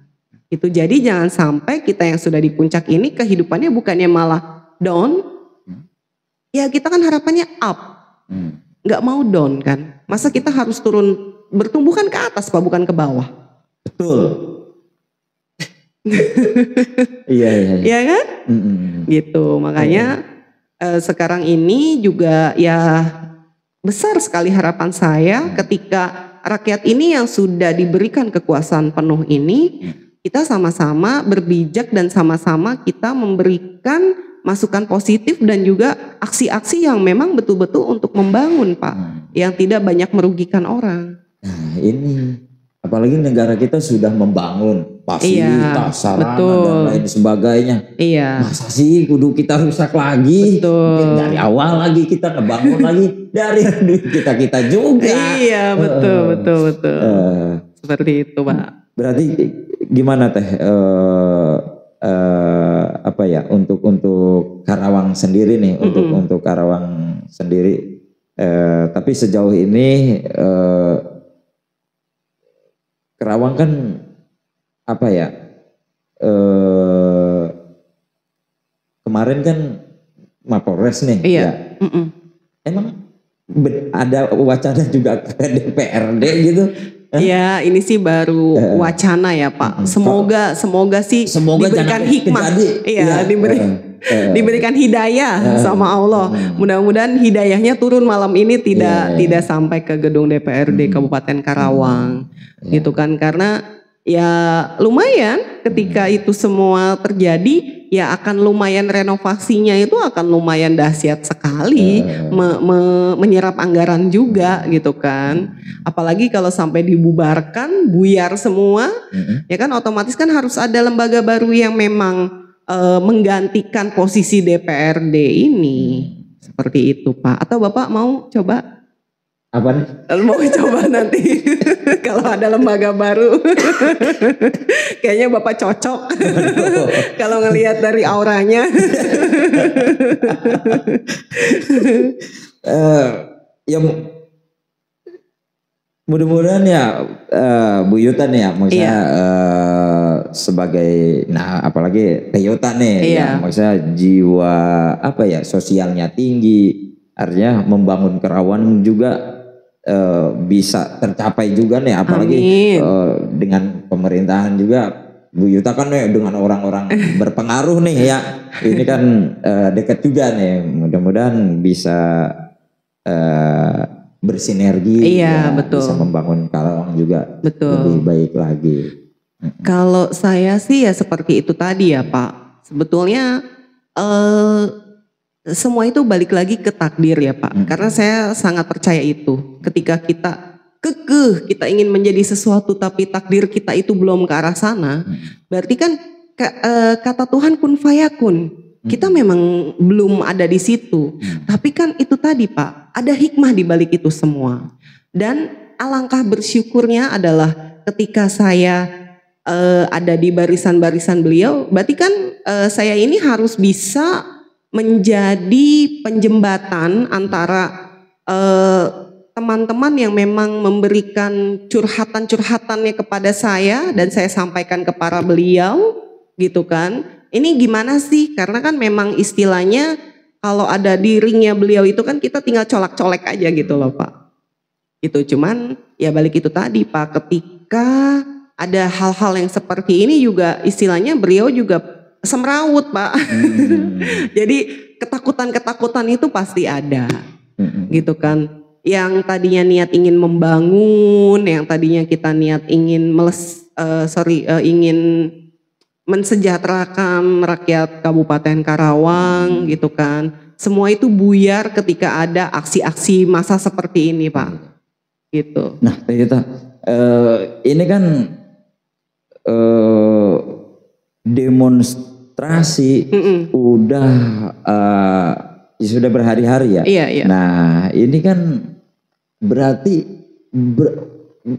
Speaker 1: Itu jadi jangan sampai kita yang sudah di puncak ini kehidupannya bukannya malah down, ya kita kan harapannya up, nggak mau down kan. Masa kita harus turun, bertumbuh kan ke atas Pak, bukan ke bawah.
Speaker 2: Betul. Iya.
Speaker 1: Iya kan? Gitu, makanya sekarang ini juga ya besar sekali harapan saya ketika rakyat ini yang sudah diberikan kekuasaan penuh ini, kita sama-sama berbijak dan sama-sama kita memberikan masukan positif dan juga aksi-aksi yang memang betul-betul untuk membangun Pak, yang tidak banyak merugikan orang.
Speaker 2: Nah ini, apalagi negara kita sudah membangun fasilitas, sarana dan lain sebagainya. Masa sih kudu kita rusak lagi? Dari awal lagi kita ngebangun lagi dari duit kita juga.
Speaker 1: Iya betul. Seperti itu Pak.
Speaker 2: Berarti gimana Teh untuk Karawang sendiri nih, untuk Karawang sendiri, tapi sejauh ini Karawang kan kemarin kan Mapolres nih ya. Emang ada wacana juga ke DPRD gitu?
Speaker 1: Ya ini sih baru wacana ya Pak. Semoga sih diberikan hikmah. Diberikan hidayah sama Allah. Mudah-mudahan hidayahnya turun malam ini, tidak sampai ke gedung DPRD Kabupaten Karawang. Gitu kan, karena Ya lumayan ketika itu semua terjadi, ya akan lumayan renovasinya itu akan lumayan dahsyat sekali, menyerap anggaran juga gitu kan. Apalagi kalau sampai dibubarkan, buyar semua, ya kan otomatis kan harus ada lembaga baru yang memang menggantikan posisi DPRD ini. Seperti itu Pak. Atau Bapak mau coba?
Speaker 2: Apa nih?
Speaker 1: Mau coba nanti kalau ada lembaga baru. Kayaknya Bapak cocok kalau ngelihat dari auranya.
Speaker 2: Ya mudah-mudahan ya Bu Yuta nih ya, maksudnya sebagai, nah apalagi Teh Yuta nih, ya maksudnya jiwa apa ya, sosialnya tinggi, artinya membangun kerawanan juga bisa tercapai juga nih, apalagi dengan pemerintahan juga. Bu Yuta kan dengan orang-orang berpengaruh nih ya, ini kan dekat juga nih, mudah-mudahan bisa bersinergi,
Speaker 1: betul.
Speaker 2: Bisa membangun Karawang juga lebih baik lagi.
Speaker 1: Kalau saya sih ya seperti itu tadi ya Pak, sebetulnya semua itu balik lagi ke takdir ya Pak, karena saya sangat percaya itu. Ketika kita kekeh, kita ingin menjadi sesuatu tapi takdir kita itu belum ke arah sana, berarti kan kata Tuhan kun fayakun, kita memang belum ada di situ. Tapi kan itu tadi Pak, ada hikmah di balik itu semua. Dan alangkah bersyukurnya adalah ketika saya ada di barisan-barisan beliau, berarti kan saya ini harus bisa menjadi penjembatan antara teman-teman yang memang memberikan curhatan-curhatannya kepada saya dan saya sampaikan ke para beliau gitu kan. Ini gimana sih? Karena kan memang istilahnya kalau ada di ringnya beliau itu kan kita tinggal colak-colek aja gitu loh Pak. Gitu, cuman ya balik itu tadi Pak, ketika ada hal-hal yang seperti ini juga istilahnya beliau juga semrawut Pak. Jadi ketakutan-ketakutan itu pasti ada gitu kan. Yang tadinya niat ingin membangun, yang tadinya kita niat ingin ingin mensejahterakan rakyat Kabupaten Karawang gitu kan. Semua itu buyar ketika ada aksi-aksi massa seperti ini Pak. Gitu.
Speaker 2: Nah kita ini kan demonstrasi sudah berhari-hari ya.
Speaker 1: Iya.
Speaker 2: Nah ini kan berarti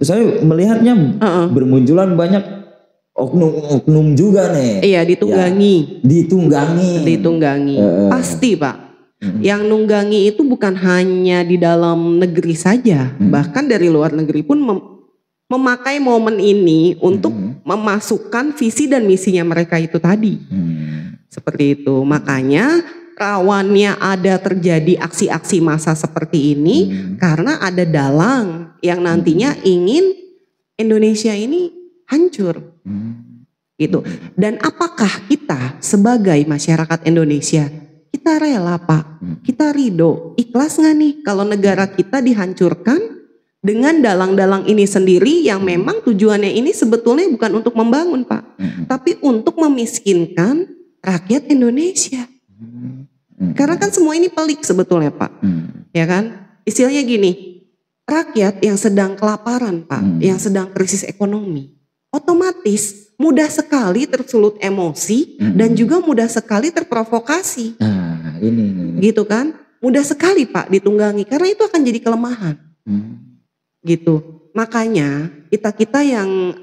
Speaker 2: saya melihatnya bermunculan banyak oknum juga nih.
Speaker 1: Iya, ditunggangi.
Speaker 2: Ditunggangi.
Speaker 1: Pasti Pak. Yang nunggangi itu bukan hanya di dalam negeri saja, bahkan dari luar negeri pun memakai momen ini untuk memasukkan visi dan misinya mereka itu tadi. Seperti itu. Makanya rawannya ada terjadi aksi-aksi massa seperti ini karena ada dalang yang nantinya ingin Indonesia ini hancur. Gitu. Dan apakah kita sebagai masyarakat Indonesia, kita rela Pak, kita ridho, ikhlas gak nih kalau negara kita dihancurkan dengan dalang-dalang ini sendiri yang memang tujuannya ini sebetulnya bukan untuk membangun Pak, tapi untuk memiskinkan rakyat Indonesia. Karena kan semua ini pelik sebetulnya Pak, ya kan? Istilahnya gini, rakyat yang sedang kelaparan Pak, yang sedang krisis ekonomi, otomatis mudah sekali tersulut emosi dan juga mudah sekali terprovokasi.
Speaker 2: Nah, ini.
Speaker 1: Gitu kan? Mudah sekali Pak ditunggangi karena itu akan jadi kelemahan. Gitu. Makanya kita yang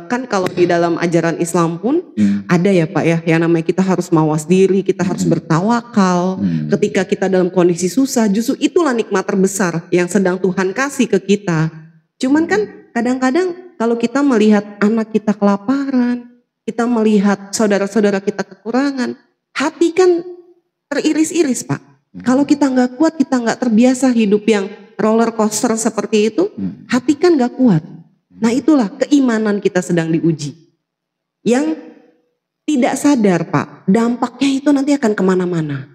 Speaker 1: kan kalau di dalam ajaran Islam pun ada ya Pak ya, yang namanya kita harus mawas diri, kita harus bertawakal. Ketika kita dalam kondisi susah, justru itulah nikmat terbesar yang sedang Tuhan kasih ke kita. Cuman kan kadang-kadang kalau kita melihat anak kita kelaparan, kita melihat saudara-saudara kita kekurangan, hati kan teriris-iris Pak. Kalau kita nggak kuat, kita nggak terbiasa hidup yang roller coaster seperti itu, hati kan gak kuat. Nah itulah keimanan kita sedang diuji. Yang tidak sadar Pak, dampaknya itu nanti akan kemana-mana.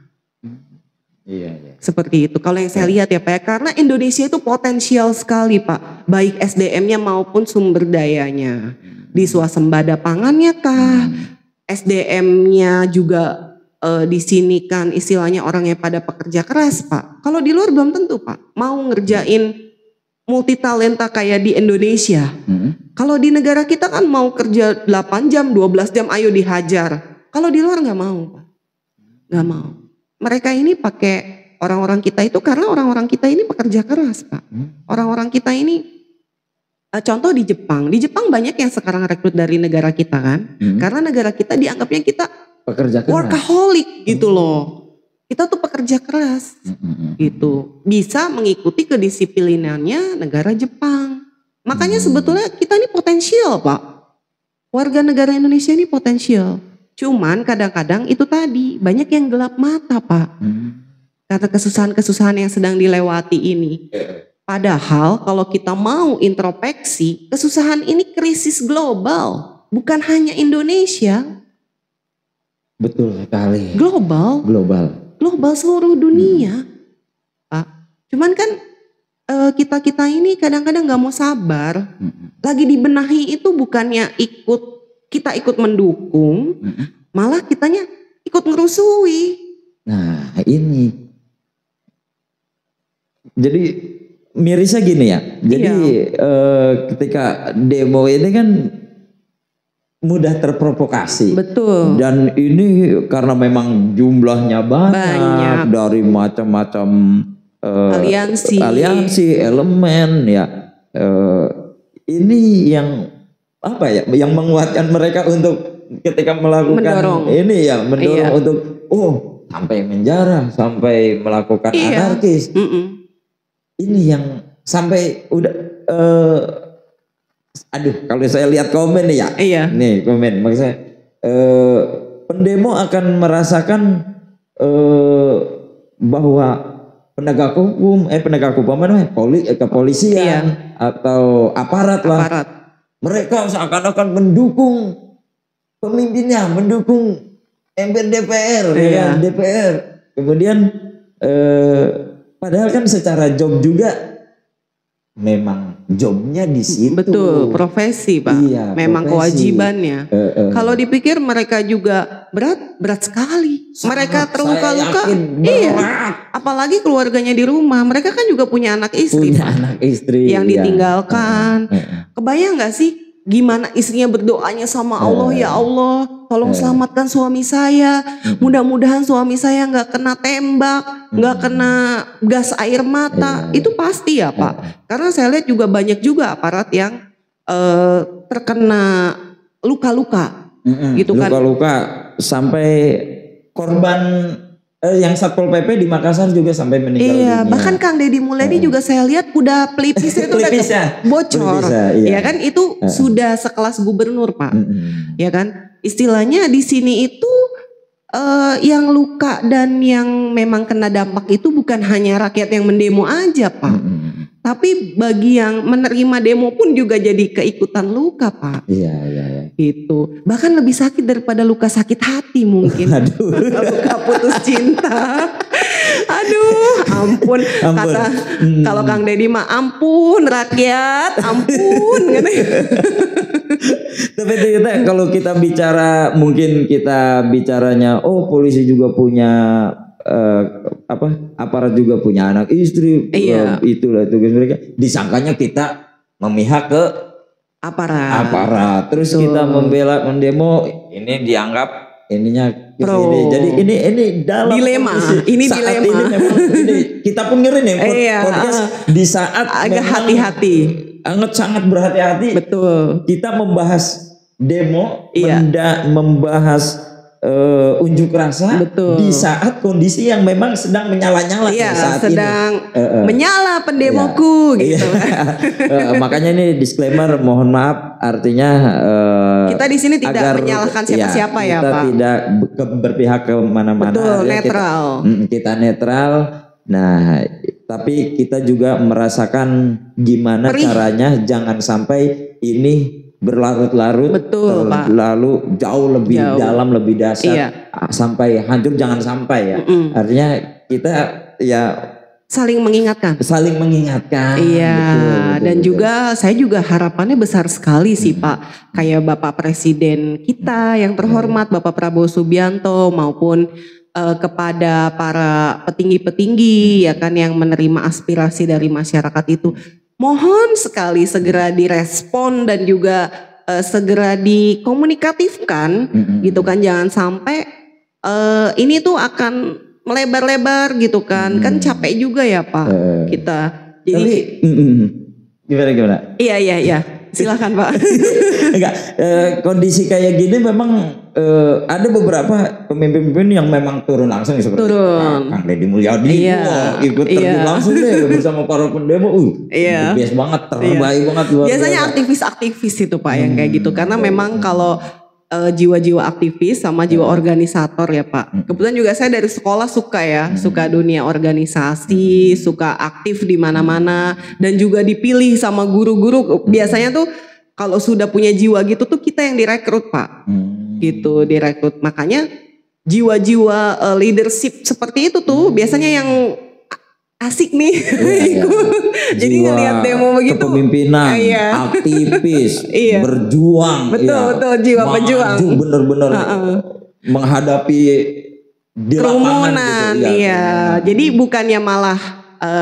Speaker 2: Iya.
Speaker 1: Seperti itu. Kalau yang saya lihat ya Pak ya, karena Indonesia itu potensial sekali Pak. Baik SDM-nya maupun sumber dayanya. Di swasembada pangannya kah? SDM-nya juga di sini kan istilahnya orangnya pada pekerja keras Pak. Kalau di luar belum tentu Pak. Mau ngerjain multitalenta kayak di Indonesia. Kalau di negara kita kan mau kerja 8 jam, 12 jam ayo dihajar. Kalau di luar nggak mau Pak. Nggak mau. Mereka ini pakai orang-orang kita itu karena orang-orang kita ini pekerja keras Pak. Orang-orang kita ini contoh di Jepang banyak yang sekarang rekrut dari negara kita kan. Karena negara kita dianggapnya kita
Speaker 2: pekerja keras.
Speaker 1: Workaholic gitu loh. Kita tuh pekerja keras gitu. Bisa mengikuti kedisiplinannya negara Jepang. Makanya sebetulnya kita ini potensial Pak. Warga negara Indonesia ini potensial. Cuman kadang-kadang itu tadi banyak yang gelap mata Pak. Karena kesusahan-kesusahan yang sedang dilewati ini. Padahal kalau kita mau introspeksi, kesusahan ini krisis global. Bukan hanya Indonesia.
Speaker 2: Betul sekali.
Speaker 1: Global seluruh dunia, Pak. Cuman kan kita ini kadang-kadang nggak mau sabar. Lagi dibenahi itu bukannya kita ikut mendukung, malah kitanya ikut ngerusui.
Speaker 2: Nah ini, jadi mirisnya gini ya. Jadi ketika demo ini kan mudah terprovokasi.
Speaker 1: Betul.
Speaker 2: Dan ini karena memang jumlahnya banyak. Dari macam-macam aliansi, elemen ya. Ini yang apa ya? Yang menguatkan mereka untuk ketika melakukan mendorong untuk sampai menjara, sampai melakukan anarkis. Ini yang sampai udah kalau saya lihat komen nih ya, nih komen, maksudnya pendemo akan merasakan bahwa penegak hukum kepolisian atau aparat lah, mereka seakan-akan mendukung pemimpinnya, mendukung MPR DPR, DPR. Kemudian padahal kan secara job juga memang jobnya di situ.
Speaker 1: Betul, profesi Pak. Memang profesi. Kewajibannya. Kalau dipikir mereka juga berat sekali. Mereka terluka-luka. Apalagi keluarganya di rumah. Mereka kan juga punya anak istri. Yang ditinggalkan. Kebayang nggak sih gimana istrinya berdoanya sama Allah, ya Allah, tolong selamatkan suami saya. Mudah-mudahan suami saya nggak kena tembak, nggak kena gas air mata. Itu pasti ya Pak. Karena saya lihat juga banyak juga aparat yang terkena luka-luka, gitu kan?
Speaker 2: Luka-luka sampai korban yang Satpol PP di Makassar juga sampai meninggal dunia.
Speaker 1: Bahkan Kang Deddy Mulyadi juga saya lihat udah pelipisnya itu udah bocor. Ya kan itu sudah sekelas gubernur Pak. Ya kan istilahnya di sini itu yang luka dan yang memang kena dampak itu bukan hanya rakyat yang mendemo aja Pak. Tapi bagi yang menerima demo pun juga jadi keikutan luka Pak. Gitu. Bahkan lebih sakit daripada luka sakit hati mungkin. Luka putus cinta. Ampun. Kata kalau Kang Deddy mah ampun rakyat, ampun.
Speaker 2: Tapi ternyata kalau kita bicara, mungkin kita bicaranya polisi juga punya aparat juga punya anak istri, itulah tugas mereka. Disangkanya kita memihak ke aparat. Terus kita membela mendemo, ini dianggap ininya kesini. Jadi ini dalam
Speaker 1: dilema. Ini dilema.
Speaker 2: Ini memang kita pun ngeri nih podcast di saat
Speaker 1: agak hati-hati.
Speaker 2: Sangat berhati-hati.
Speaker 1: Betul.
Speaker 2: Kita membahas demo, membahas unjuk rasa.
Speaker 1: Betul.
Speaker 2: Di saat kondisi yang memang sedang menyala-nyala saat
Speaker 1: sedang menyala pendemoku gitu.
Speaker 2: Makanya ini disclaimer, mohon maaf, artinya
Speaker 1: kita di sini tidak menyalahkan siapa-siapa ya Pak. Kita
Speaker 2: tidak berpihak ke mana-mana.
Speaker 1: Betul, netral.
Speaker 2: Kita netral. Nah, tapi kita juga merasakan gimana caranya jangan sampai ini berlarut-larut, lalu jauh lebih dalam, lebih dasar, sampai hancur, jangan sampai ya. Artinya kita
Speaker 1: saling mengingatkan.
Speaker 2: Saling mengingatkan.
Speaker 1: Iya,
Speaker 2: betul,
Speaker 1: dan juga saya juga harapannya besar sekali sih Pak. Kayak Bapak Presiden kita yang terhormat Bapak Prabowo Subianto maupun kepada para petinggi-petinggi ya kan yang menerima aspirasi dari masyarakat itu. Mohon sekali segera direspon dan juga segera dikomunikatifkan gitu kan, jangan sampai ini tuh akan melebar-lebar gitu kan, kan capek juga ya Pak kita. Jadi
Speaker 2: gimana?
Speaker 1: Iya, silakan Pak.
Speaker 2: Enggak, kondisi kayak gini memang ada beberapa pemimpin-pemimpin yang memang turun langsung seperti Kang Deddy Mulyadi, ikut terjun langsung deh bersama para pendemo, bias banget, terbaik banget.
Speaker 1: Biasanya aktivis-aktivis itu Pak yang kayak gitu, karena memang kalau jiwa-jiwa aktivis sama jiwa organisator ya Pak. Kebetulan juga saya dari sekolah suka dunia organisasi, suka aktif di mana-mana dan juga dipilih sama guru-guru. Biasanya tuh kalau sudah punya jiwa gitu tuh kita yang direkrut Pak. Gitu direkrut. Makanya jiwa-jiwa leadership seperti itu tuh biasanya yang asik nih. Jadi ngelihat demo begitu.
Speaker 2: Kepemimpinan, aktivis, berjuang.
Speaker 1: Betul, jiwa pejuang.
Speaker 2: Bener-bener menghadapi di lapangan gitu.
Speaker 1: Jadi bukannya malah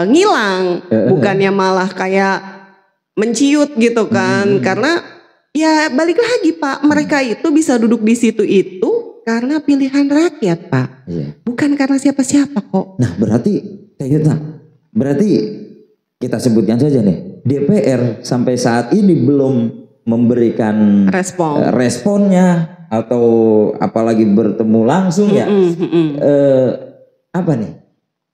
Speaker 1: ngilang, bukannya malah kayak menciut gitu kan. Karena ya balik lagi Pak, mereka itu bisa duduk di situ itu karena pilihan rakyat Pak. Bukan karena siapa-siapa kok.
Speaker 2: Nah berarti kita sebutkan saja nih, DPR sampai saat ini belum memberikan responnya atau apalagi bertemu langsung apa nih?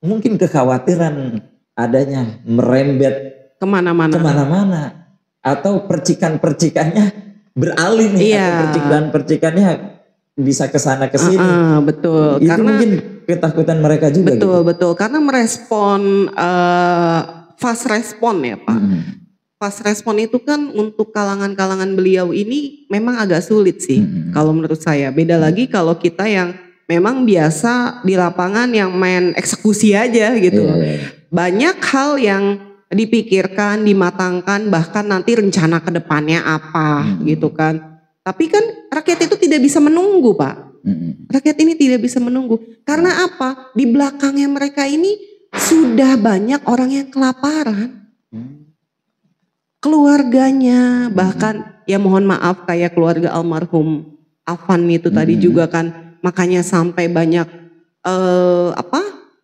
Speaker 2: Mungkin kekhawatiran adanya merembet kemana-mana atau percikan-percikannya beralih nih, atau percikan-percikannya bisa kesana kesini.
Speaker 1: Betul.
Speaker 2: Itu karena mungkin ketakutan mereka juga.
Speaker 1: Betul. Karena merespon fast respon ya Pak. Fast respon itu kan untuk kalangan-kalangan beliau ini memang agak sulit sih kalau menurut saya. Beda lagi kalau kita yang memang biasa di lapangan yang main eksekusi aja gitu. Banyak hal yang dipikirkan, dimatangkan, bahkan nanti rencana ke depannya apa gitu kan. Tapi kan rakyat itu tidak bisa menunggu Pak. Rakyat ini tidak bisa menunggu. Karena apa? Di belakangnya mereka ini sudah banyak orang yang kelaparan. Keluarganya bahkan ya mohon maaf kayak keluarga almarhum Afan itu tadi juga kan. Makanya sampai banyak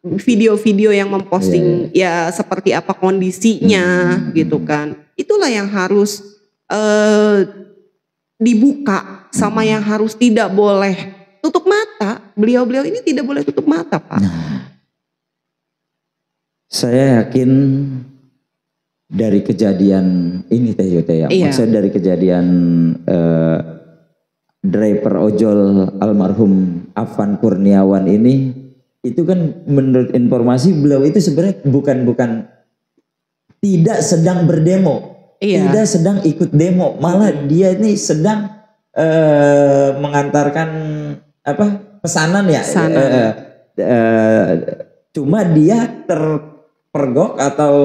Speaker 1: video-video yang memposting ya seperti apa kondisinya gitu kan. Itulah yang harus dibuka sama yang harus tidak boleh tutup mata. Beliau-beliau ini tidak boleh tutup mata Pak.
Speaker 2: Saya yakin dari kejadian ini Teh Yote ya. Maksudnya dari kejadian driver ojol almarhum Afan Kurniawan ini, itu kan menurut informasi beliau itu sebenarnya bukan tidak sedang berdemo. Tidak sedang ikut demo, malah dia ini sedang mengantarkan pesanan ya. Cuma dia terpergok atau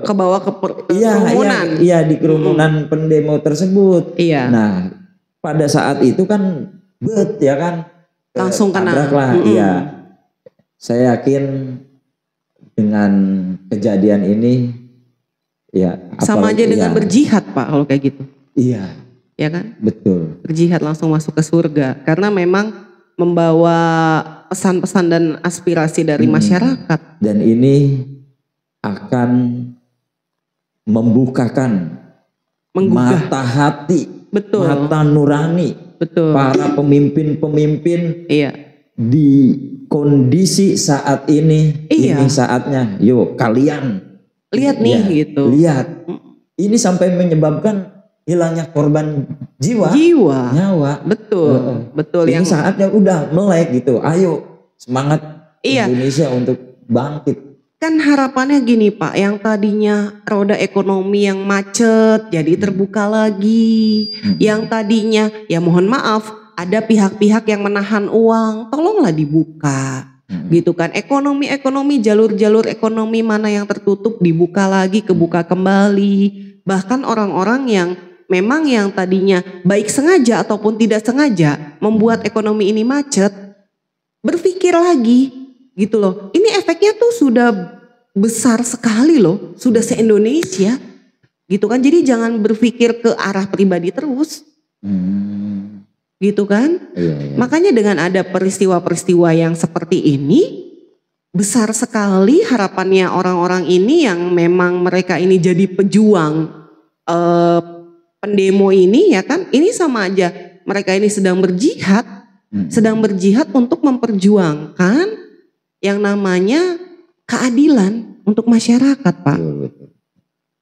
Speaker 1: kebawa ke kerumunan.
Speaker 2: Iya di kerumunan pendemo tersebut. Nah pada saat itu kan ya kan
Speaker 1: langsung kena.
Speaker 2: Saya yakin dengan kejadian ini
Speaker 1: sama aja dengan berjihad Pak kalau kayak gitu.
Speaker 2: Iya.
Speaker 1: Ya kan?
Speaker 2: Betul.
Speaker 1: Berjihad langsung masuk ke surga karena memang membawa pesan-pesan dan aspirasi dari masyarakat.
Speaker 2: Dan ini akan membukakan mata hati, mata nurani para pemimpin-pemimpin di kondisi saat ini. Ini saatnya, yuk kalian
Speaker 1: lihat nih gitu.
Speaker 2: Lihat. Ini sampai menyebabkan hilangnya korban nyawa.
Speaker 1: Betul.
Speaker 2: Ini saatnya udah melek gitu. Ayo semangat Indonesia untuk bangkit.
Speaker 1: Kan harapannya gini Pak, yang tadinya roda ekonomi yang macet jadi terbuka lagi. Yang tadinya ya mohon maaf ada pihak-pihak yang menahan uang, tolonglah dibuka. gitu kan. Ekonomi, jalur-jalur ekonomi mana yang tertutup dibuka lagi, kebuka kembali. Bahkan orang-orang yang memang yang tadinya baik sengaja ataupun tidak sengaja membuat ekonomi ini macet, berpikir lagi gitu loh. Ini efeknya tuh sudah besar sekali loh, sudah se-Indonesia gitu kan. Jadi jangan berpikir ke arah pribadi terus. Gitu kan.
Speaker 2: Iya.
Speaker 1: Makanya dengan ada peristiwa-peristiwa yang seperti ini, besar sekali harapannya orang-orang ini yang memang mereka ini jadi pejuang pendemo ini ya kan. Ini sama aja mereka ini sedang berjihad, untuk memperjuangkan yang namanya keadilan untuk masyarakat, Pak.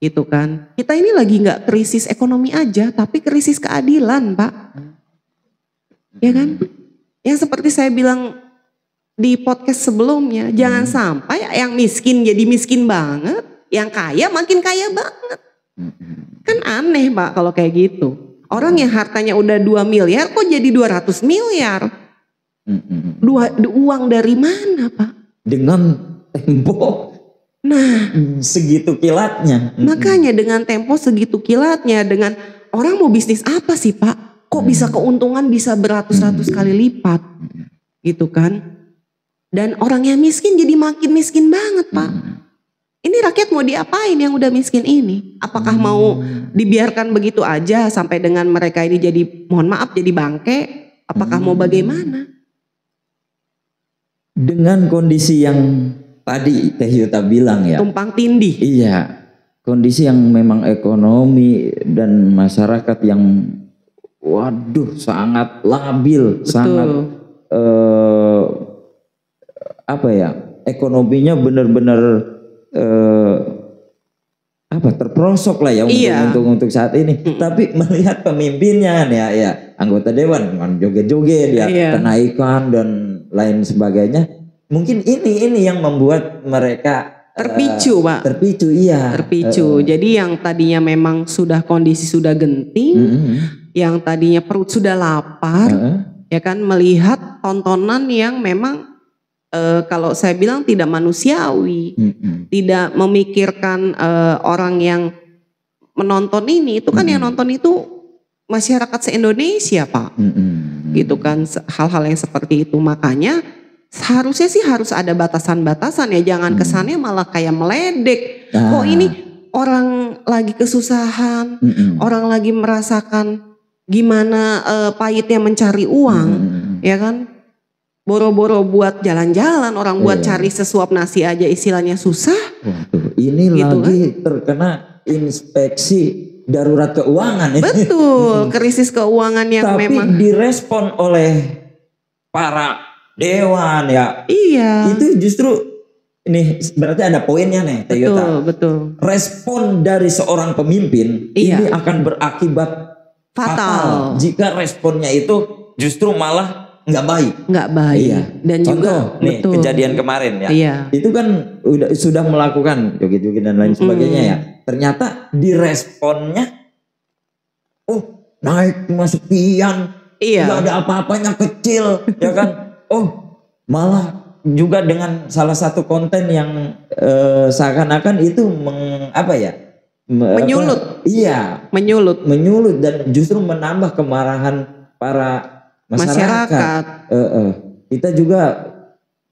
Speaker 1: Gitu kan. Kita ini lagi nggak krisis ekonomi aja, tapi krisis keadilan, Pak. Ya kan? Yang seperti saya bilang di podcast sebelumnya, jangan sampai yang miskin jadi miskin banget, yang kaya makin kaya banget. Kan aneh, Pak, kalau kayak gitu. Orang yang hartanya udah 2 miliar kok jadi 200 miliar. Uang dari mana, Pak?
Speaker 2: Dengan tempo segitu kilatnya.
Speaker 1: Makanya dengan tempo segitu kilatnya, dengan orang mau bisnis apa sih, Pak? Kok bisa keuntungan bisa beratus-ratus kali lipat, gitu kan? Dan orang yang miskin jadi makin miskin banget, Pak. Ini rakyat mau diapain yang udah miskin ini? Apakah mau dibiarkan begitu aja sampai dengan mereka ini jadi, mohon maaf, jadi bangke? Apakah mau bagaimana?
Speaker 2: Dengan kondisi yang tadi Teh Yuta bilang ya.
Speaker 1: Tumpang tindih.
Speaker 2: Iya, kondisi yang memang ekonomi dan masyarakat yang waduh sangat labil, sangat ekonominya benar-benar terperosok lah ya untuk saat ini. Tapi melihat pemimpinnya ya anggota dewan joget-joget ya, kenaikan dan lain sebagainya. Mungkin ini yang membuat mereka
Speaker 1: terpicu, Pak. Terpicu. Jadi yang tadinya memang sudah kondisi sudah genting, yang tadinya perut sudah lapar, ya kan, melihat tontonan yang memang kalau saya bilang tidak manusiawi, tidak memikirkan orang yang menonton ini. Itu kan yang nonton itu masyarakat se-Indonesia, Pak. Gitu kan, hal-hal yang seperti itu. Makanya seharusnya sih harus ada batasan-batasan ya, jangan kesannya malah kayak meledek. Kok ini orang lagi kesusahan, orang lagi merasakan gimana pahitnya mencari uang, ya kan? Boro-boro buat jalan-jalan, orang buat cari sesuap nasi aja istilahnya susah.
Speaker 2: Ini gitu lagi kan? Terkena inspeksi darurat keuangan.
Speaker 1: Betul, krisis keuangan yang
Speaker 2: tapi
Speaker 1: memang
Speaker 2: direspon oleh para dewan ya.
Speaker 1: Iya.
Speaker 2: Itu justru ini berarti ada poinnya nih, Teh Yuta.
Speaker 1: Betul.
Speaker 2: Respon dari seorang pemimpin ini akan berakibat fatal jika responnya itu justru malah nggak baik.
Speaker 1: Iya. Dan contoh, juga
Speaker 2: nih kejadian kemarin ya. Iya. Itu kan sudah melakukan joget-joget dan lain sebagainya ya. Ternyata diresponnya naik cuma sekian.
Speaker 1: Iya.
Speaker 2: Nggak ada apa-apanya, kecil ya kan. Malah juga dengan salah satu konten yang seakan-akan itu
Speaker 1: menyulut.
Speaker 2: Menyulut dan justru menambah kemarahan para masyarakat. Kita juga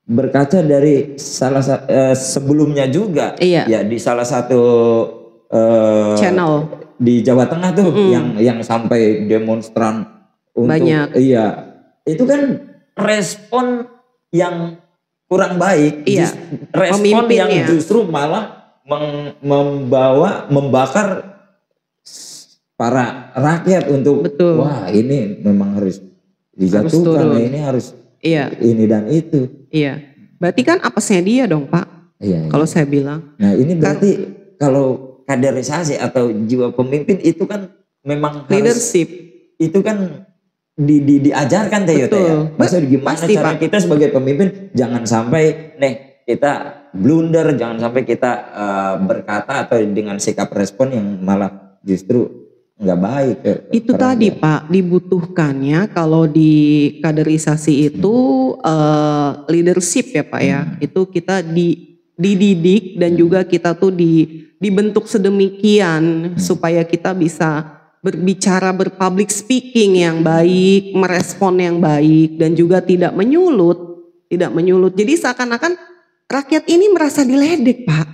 Speaker 2: berkaca dari sebelumnya juga ya di salah satu
Speaker 1: channel
Speaker 2: di Jawa Tengah tuh yang sampai demonstran untuk
Speaker 1: banyak.
Speaker 2: Itu kan respon yang kurang baik, respon yang justru malah membakar para rakyat untuk wah ini memang harus dijatuhkan, ini harus ini dan itu.
Speaker 1: Iya. Berarti kan apesnya dia dong, Pak.
Speaker 2: Iya.
Speaker 1: Kalau saya bilang.
Speaker 2: Nah ini berarti kalau kaderisasi atau jiwa pemimpin itu kan memang
Speaker 1: leadership.
Speaker 2: Itu kan diajarkan Teh Yuta ya. Maksudnya gimana pasti, cara Pak. Kita sebagai pemimpin jangan sampai kita blunder, jangan sampai kita berkata atau dengan sikap respon yang malah justru nggak baik.
Speaker 1: Itu tadi Pak, dibutuhkannya kalau di kaderisasi itu leadership ya Pak ya. Itu kita dididik dan juga kita tuh dibentuk sedemikian supaya kita bisa berbicara, berpublic speaking yang baik, merespon yang baik dan juga tidak menyulut. Jadi seakan-akan rakyat ini merasa diledek Pak.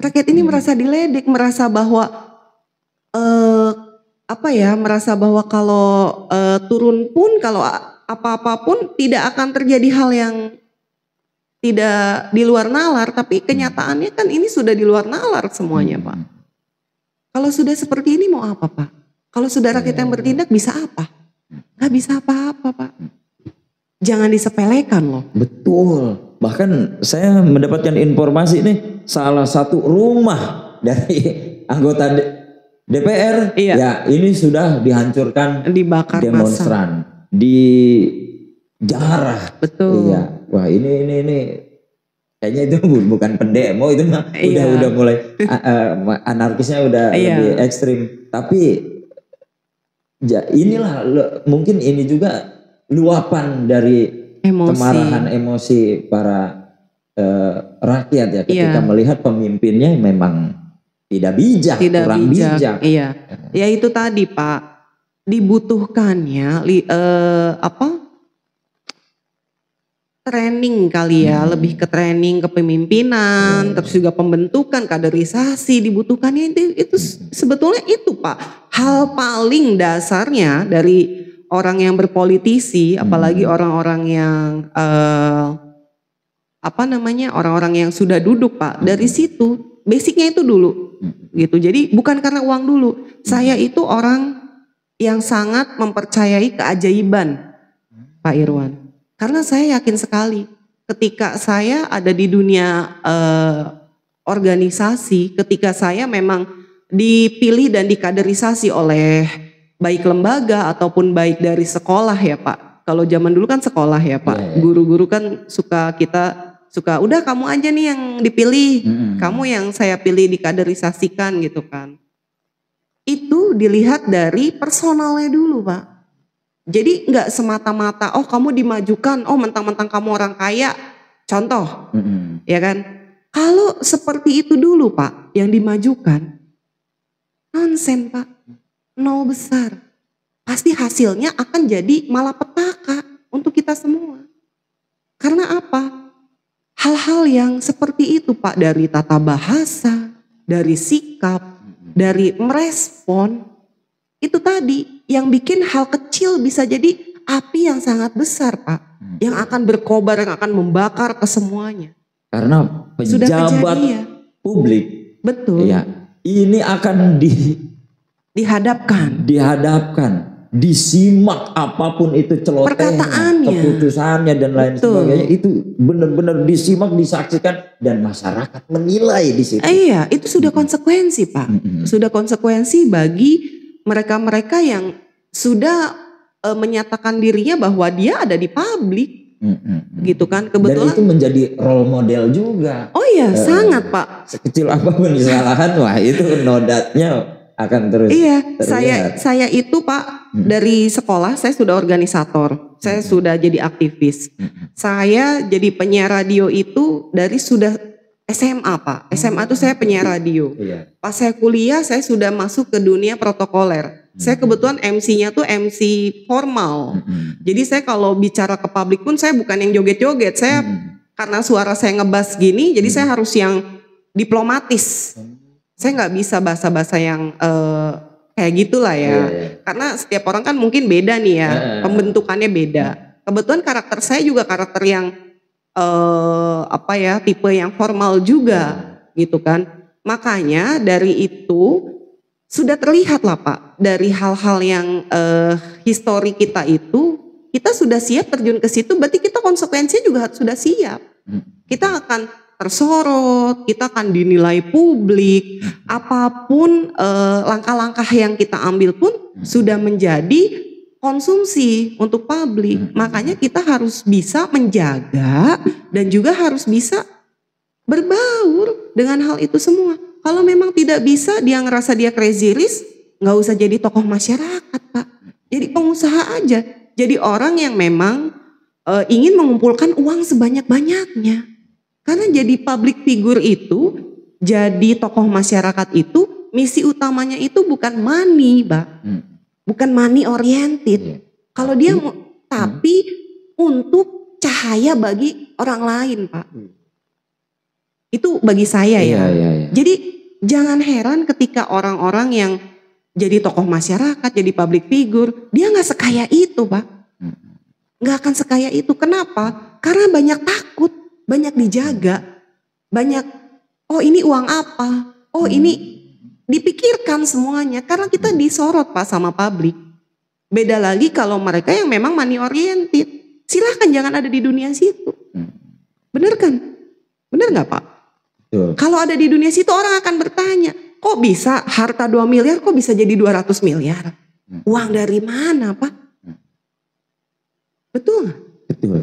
Speaker 1: Rakyat ini merasa diledek, merasa bahwa merasa bahwa kalau turun pun, kalau apa-apa pun tidak akan terjadi hal yang tidak di luar nalar, tapi kenyataannya kan ini sudah di luar nalar semuanya Pak. Kalau sudah seperti ini mau apa Pak? Kalau sudah rakyat yang bertindak bisa apa? Gak bisa apa-apa Pak. Jangan disepelekan loh.
Speaker 2: Betul. Bahkan saya mendapatkan informasi nih, salah satu rumah dari anggota DPR,
Speaker 1: iya.
Speaker 2: Ya ini sudah dihancurkan,
Speaker 1: dibakar
Speaker 2: demonstran, di jarah.
Speaker 1: Betul.
Speaker 2: Iya. Wah ini kayaknya itu bukan pendemo, itu mah udah mulai anarkisnya udah lebih ekstrim. Tapi inilah mungkin ini juga luapan dari kemarahan emosi para rakyat ya ketika melihat pemimpinnya memang tidak bijak, kurang bijak.
Speaker 1: Iya. Ya itu tadi Pak, dibutuhkannya training kali ya, lebih ke training kepemimpinan, terus juga pembentukan kaderisasi dibutuhkannya itu sebetulnya itu Pak. Hal paling dasarnya dari orang yang berpolitisi, apalagi orang-orang yang orang-orang yang sudah duduk Pak, dari situ basicnya itu dulu gitu. Jadi bukan karena uang dulu. Saya itu orang yang sangat mempercayai keajaiban Pak Irwan. Karena saya yakin sekali ketika saya ada di dunia organisasi, ketika saya memang dipilih dan dikaderisasi oleh baik lembaga ataupun baik dari sekolah ya Pak. Kalau zaman dulu kan sekolah ya Pak. Guru-guru kan suka udah kamu aja nih yang dipilih, kamu yang saya pilih dikaderisasikan gitu kan. Itu dilihat dari personalnya dulu Pak. Jadi nggak semata-mata kamu dimajukan, mentang-mentang kamu orang kaya, contoh, ya kan? Kalau seperti itu dulu Pak, yang dimajukan, nonsen Pak, nol besar. Pasti hasilnya akan jadi malapetaka untuk kita semua. Karena apa? Hal-hal yang seperti itu Pak, dari tata bahasa, dari sikap, dari merespon, itu tadi yang bikin hal kecil bisa jadi api yang sangat besar Pak. Yang akan berkobar, yang akan membakar ke semuanya.
Speaker 2: Karena pejabat publik.
Speaker 1: Betul.
Speaker 2: Ya, ini akan
Speaker 1: dihadapkan. Disimak apapun itu celotehannya,
Speaker 2: keputusannya dan lain sebagainya. Itu benar-benar disimak, disaksikan dan masyarakat menilai di situ.
Speaker 1: Iya, itu sudah konsekuensi Pak. Sudah konsekuensi bagi mereka-mereka yang sudah menyatakan dirinya bahwa dia ada di publik, gitu kan. Kebetulan.
Speaker 2: Dan itu menjadi role model juga.
Speaker 1: Oh iya, sangat Pak.
Speaker 2: Sekecil apapun kesalahan, wah itu nodatnya akan terus.
Speaker 1: Iya, saya itu Pak dari sekolah saya sudah organisator, saya sudah jadi aktivis. Saya jadi penyiar radio itu dari sudah SMA Pak. SMA itu saya penyiar radio. Pas saya kuliah saya sudah masuk ke dunia protokoler. Saya kebetulan MC-nya tuh MC formal. Jadi saya kalau bicara ke publik pun saya bukan yang joget-joget. Saya karena suara saya ngebas gini, jadi saya harus yang diplomatis. Saya nggak bisa bahasa-bahasa yang kayak gitulah ya. Karena setiap orang kan mungkin beda nih ya, pembentukannya beda. Kebetulan karakter saya juga karakter yang tipe yang formal juga gitu kan. Makanya dari itu sudah terlihat lah Pak, dari hal-hal yang histori kita itu, kita sudah siap terjun ke situ, berarti kita konsekuensinya juga sudah siap. Kita akan tersorot, kita akan dinilai publik, apapun langkah-langkah yang kita ambil pun sudah menjadi konsumsi untuk publik. Makanya kita harus bisa menjaga dan juga harus bisa berbaur dengan hal itu semua. Kalau memang tidak bisa, dia ngerasa dia crazy rich, nggak usah jadi tokoh masyarakat Pak. Jadi pengusaha aja. Jadi orang yang memang ingin mengumpulkan uang sebanyak-banyaknya. Karena jadi public figure itu, jadi tokoh masyarakat itu, misi utamanya itu bukan money, Pak. Bukan money oriented. Kalau dia tapi untuk cahaya bagi orang lain, Pak. Itu bagi saya ya. Jadi jangan heran ketika orang-orang yang jadi tokoh masyarakat, jadi public figure, dia nggak sekaya itu, Pak. Nggak akan sekaya itu. Kenapa? Karena banyak takut, banyak dijaga, banyak, oh ini uang apa, oh ini dipikirkan semuanya. Karena kita disorot Pak sama publik. Beda lagi kalau mereka yang memang money oriented. Silahkan jangan ada di dunia situ. Bener kan? Bener nggak Pak? Kalau ada di dunia situ orang akan bertanya, kok bisa harta 2 miliar kok bisa jadi 200 miliar? Uang dari mana Pak? Betul nggak?
Speaker 2: Betul.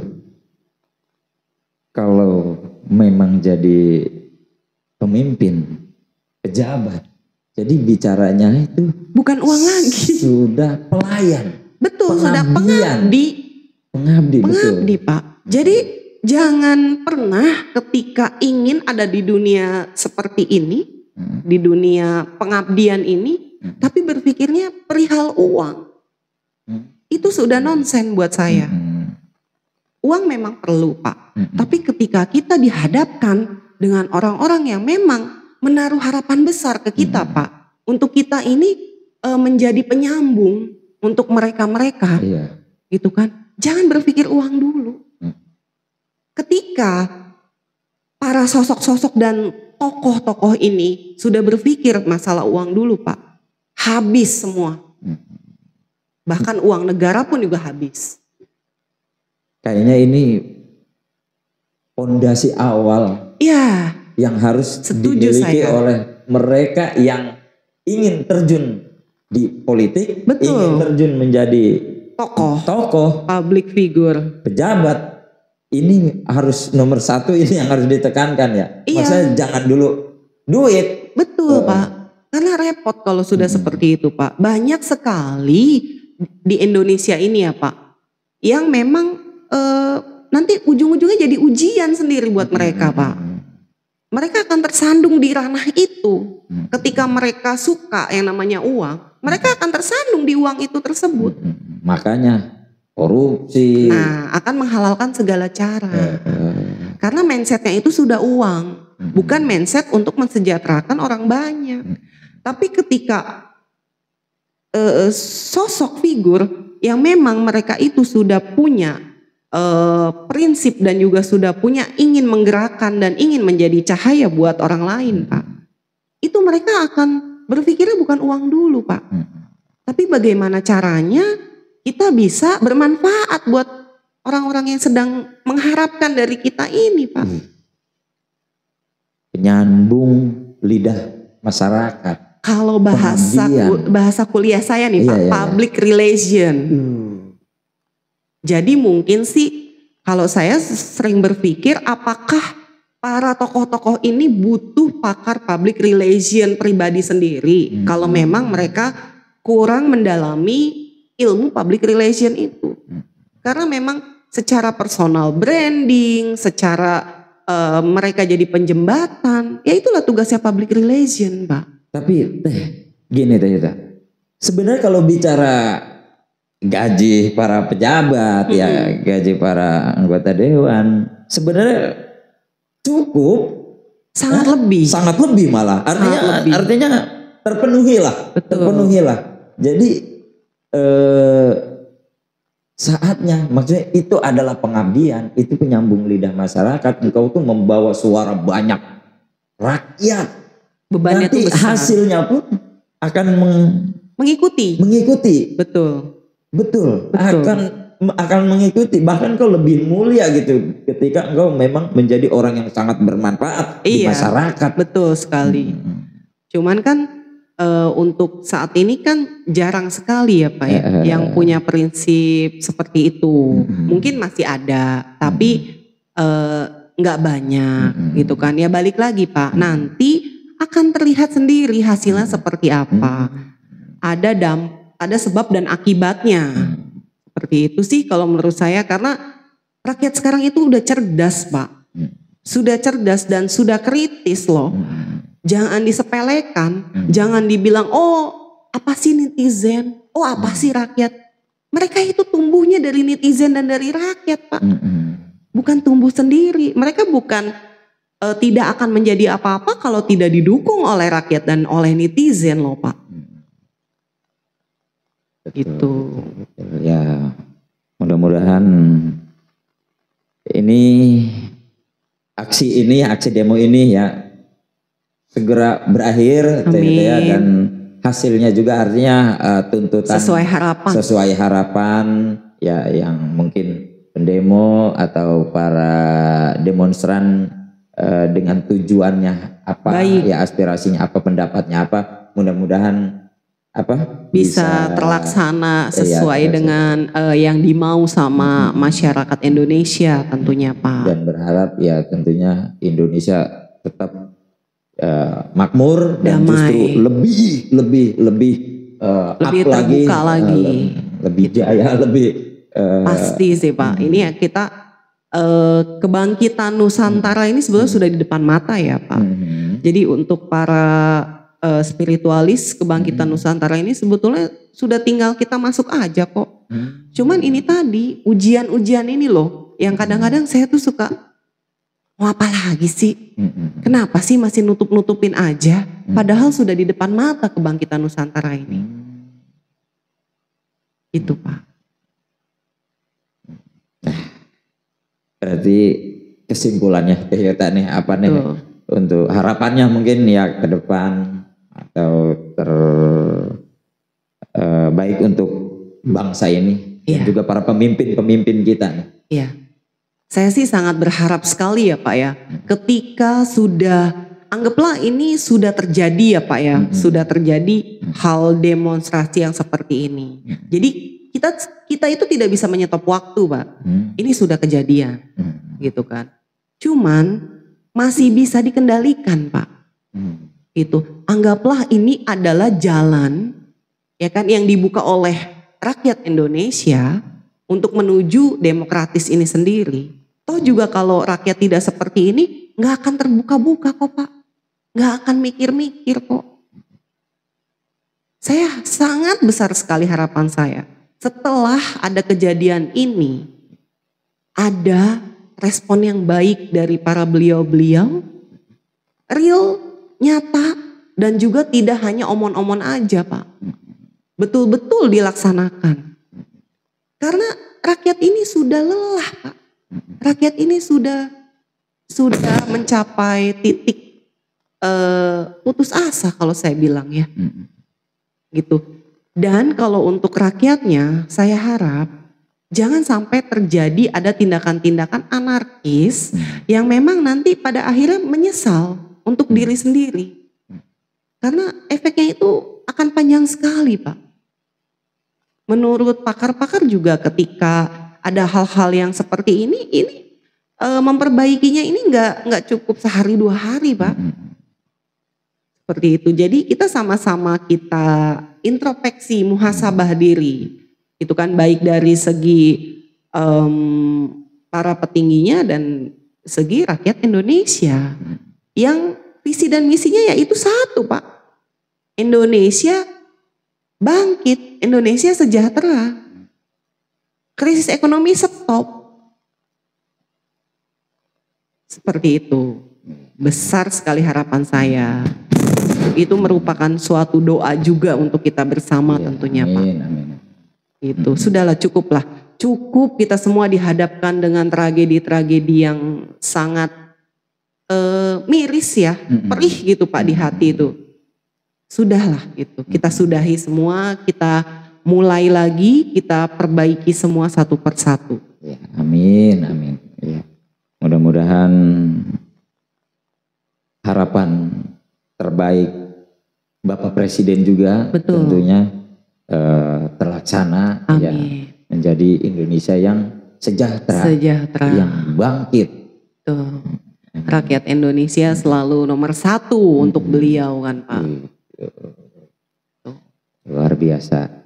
Speaker 2: Kalau memang jadi pemimpin, pejabat, jadi bicaranya itu
Speaker 1: bukan uang lagi.
Speaker 2: Sudah pelayan.
Speaker 1: Betul, sudah pengabdi. Pengabdi betul. Pak. Jadi jangan pernah ketika ingin ada di dunia seperti ini, di dunia pengabdian ini, tapi berpikirnya perihal uang. Itu sudah nonsen buat saya. Uang memang perlu Pak. Tapi ketika kita dihadapkan dengan orang-orang yang memang menaruh harapan besar ke kita Pak. Untuk kita ini menjadi penyambung untuk mereka-mereka. Gitu kan. Jangan berpikir uang dulu. Ketika para sosok-sosok dan tokoh-tokoh ini sudah berpikir masalah uang dulu Pak. Habis semua. Bahkan uang negara pun juga habis.
Speaker 2: Kayaknya ini fondasi awal yang harus dimiliki oleh mereka yang ingin terjun di politik, ingin terjun menjadi tokoh,
Speaker 1: public figure,
Speaker 2: pejabat. Ini harus nomor 1, ini yang harus ditekankan ya. Maksudnya jangan dulu duit.
Speaker 1: Betul Pak. Karena repot kalau sudah seperti itu Pak. Banyak sekali di Indonesia ini ya Pak, yang memang nanti ujung-ujungnya jadi ujian sendiri buat mereka Pak. Mereka akan tersandung di ranah itu. Ketika mereka suka yang namanya uang, mereka akan tersandung di uang itu tersebut.
Speaker 2: Makanya korupsi.
Speaker 1: Nah, akan menghalalkan segala cara. Karena mindsetnya itu sudah uang, bukan mindset untuk mensejahterakan orang banyak. Tapi ketika sosok figur yang memang mereka itu sudah punya prinsip dan juga sudah punya ingin menggerakkan dan ingin menjadi cahaya buat orang lain Pak. Itu mereka akan berpikirnya bukan uang dulu Pak. Tapi bagaimana caranya kita bisa bermanfaat buat orang-orang yang sedang mengharapkan dari kita ini Pak.
Speaker 2: Penyambung lidah masyarakat.
Speaker 1: Kalau bahasa kuliah saya nih Pak, public relation. Jadi mungkin sih kalau saya sering berpikir apakah para tokoh-tokoh ini butuh pakar public relation pribadi sendiri. Kalau memang mereka kurang mendalami ilmu public relation itu. Karena memang secara personal branding, secara mereka jadi penjembatan, ya itulah tugasnya public relation Pak.
Speaker 2: Tapi gini sebenarnya kalau bicara gaji para pejabat ya, gaji para anggota dewan, sebenarnya cukup, sangat lebih malah. Artinya terpenuhi lah. Jadi saatnya, maksudnya itu adalah pengabdian, itu penyambung lidah masyarakat. Engkau tuh membawa suara banyak rakyat.
Speaker 1: Bebannya
Speaker 2: nanti hasilnya pun akan mengikuti. Betul. Akan mengikuti. Bahkan kau lebih mulia gitu ketika engkau memang menjadi orang yang sangat bermanfaat di masyarakat.
Speaker 1: Betul sekali. Cuman kan untuk saat ini kan jarang sekali ya Pak ya, yang punya prinsip seperti itu. Mungkin masih ada, tapi nggak banyak gitu kan. Ya balik lagi Pak, nanti akan terlihat sendiri hasilnya seperti apa. ada sebab dan akibatnya. Seperti itu sih kalau menurut saya, karena rakyat sekarang itu udah cerdas Pak. Sudah cerdas dan sudah kritis loh. Jangan disepelekan, jangan dibilang oh apa sih netizen, oh apa sih rakyat. Mereka itu tumbuhnya dari netizen dan dari rakyat Pak. Bukan tumbuh sendiri. Mereka bukan tidak akan menjadi apa-apa kalau tidak didukung oleh rakyat dan oleh netizen loh Pak. Gitu.
Speaker 2: Ya, mudah-mudahan ini aksi demo ini ya segera berakhir ya, dan hasilnya juga artinya tuntutan sesuai harapan ya, yang mungkin pendemo atau para demonstran dengan tujuannya apa, ya aspirasinya apa, pendapatnya apa, mudah-mudahan bisa
Speaker 1: terlaksana sesuai dengan yang dimau sama masyarakat Indonesia tentunya Pak.
Speaker 2: Dan berharap ya tentunya Indonesia tetap makmur dan justru lebih
Speaker 1: terbuka lagi,
Speaker 2: lebih jaya, lebih
Speaker 1: pasti sih Pak. Ini ya kita kebangkitan Nusantara ini sebetulnya sudah di depan mata ya Pak. Jadi untuk para spiritualis kebangkitan Nusantara ini sebetulnya sudah tinggal kita masuk aja kok. Cuman ini tadi ujian-ujian ini loh yang kadang-kadang saya tuh suka, mau apa lagi sih? Kenapa sih masih nutup-nutupin aja? Padahal sudah di depan mata kebangkitan Nusantara ini. Itu Pak.
Speaker 2: Berarti kesimpulannya Teh nih apa nih untuk harapannya mungkin ya ke depan atau baik untuk bangsa ini dan juga para pemimpin kita.
Speaker 1: Iya. Saya sih sangat berharap sekali ya Pak ya, ketika sudah, anggaplah ini sudah terjadi ya Pak ya, sudah terjadi hal demonstrasi yang seperti ini. Jadi kita itu tidak bisa menyetop waktu Pak, ini sudah kejadian gitu kan. Cuman masih bisa dikendalikan Pak. Itu anggaplah ini adalah jalan ya kan yang dibuka oleh rakyat Indonesia untuk menuju demokratis ini sendiri. Toh juga kalau rakyat tidak seperti ini nggak akan terbuka-buka kok Pak, nggak akan mikir-mikir kok. Saya sangat besar sekali harapan saya setelah ada kejadian ini ada respon yang baik dari para beliau-beliau, real, nyata, dan juga tidak hanya omon-omon aja Pak. Betul-betul dilaksanakan. Karena rakyat ini sudah lelah Pak. Rakyat ini sudah mencapai titik putus asa kalau saya bilang ya. Gitu. Dan kalau untuk rakyatnya saya harap jangan sampai terjadi ada tindakan-tindakan anarkis yang memang nanti pada akhirnya menyesal untuk diri sendiri. Karena efeknya itu akan panjang sekali Pak. Menurut pakar-pakar juga ketika ada hal-hal yang seperti ini memperbaikinya ini nggak cukup sehari 2 hari Pak. Seperti itu. Jadi kita sama-sama kita introspeksi, muhasabah diri. Itu kan baik dari segi para petingginya dan segi rakyat Indonesia. Yang visi dan misinya yaitu satu Pak. Indonesia bangkit, Indonesia sejahtera. Krisis ekonomi stop. Seperti itu. Besar sekali harapan saya. Itu merupakan suatu doa juga untuk kita bersama tentunya Pak. Itu sudahlah, cukuplah. Cukup kita semua dihadapkan dengan tragedi-tragedi yang sangat miris ya, perih gitu Pak di hati itu. Sudahlah gitu, kita sudahi semua, kita mulai lagi, kita perbaiki semua satu persatu.
Speaker 2: Ya, amin. Ya. Mudah-mudahan harapan terbaik Bapak Presiden juga tentunya terlaksana.
Speaker 1: Amin.
Speaker 2: Ya, menjadi Indonesia yang sejahtera. Yang bangkit.
Speaker 1: Tuh. Rakyat Indonesia selalu nomor 1 untuk beliau kan Pak.
Speaker 2: Luar biasa.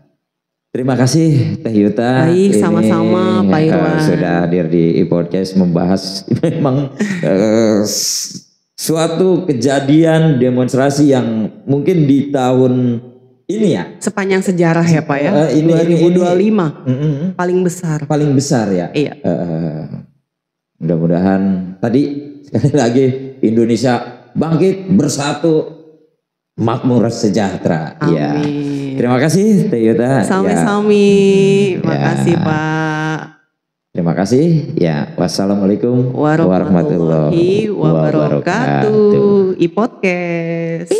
Speaker 2: Terima kasih Teh Yuta.
Speaker 1: Baik, sama-sama Pak Irwan.
Speaker 2: Sudah hadir di podcast membahas memang suatu kejadian demonstrasi yang mungkin di tahun ini ya.
Speaker 1: Sepanjang sejarah ya Pak ya. 2025 paling besar.
Speaker 2: Paling besar ya.
Speaker 1: Iya.
Speaker 2: Mudah-mudahan tadi sekali lagi Indonesia bangkit bersatu makmur sejahtera.
Speaker 1: Amin.
Speaker 2: Ya. Terima kasih Teh Yuta.
Speaker 1: Sami-sami. Makasih Pak.
Speaker 2: Terima kasih. Ya, wassalamualaikum
Speaker 1: warahmatullahi wabarakatuh. I-podcast.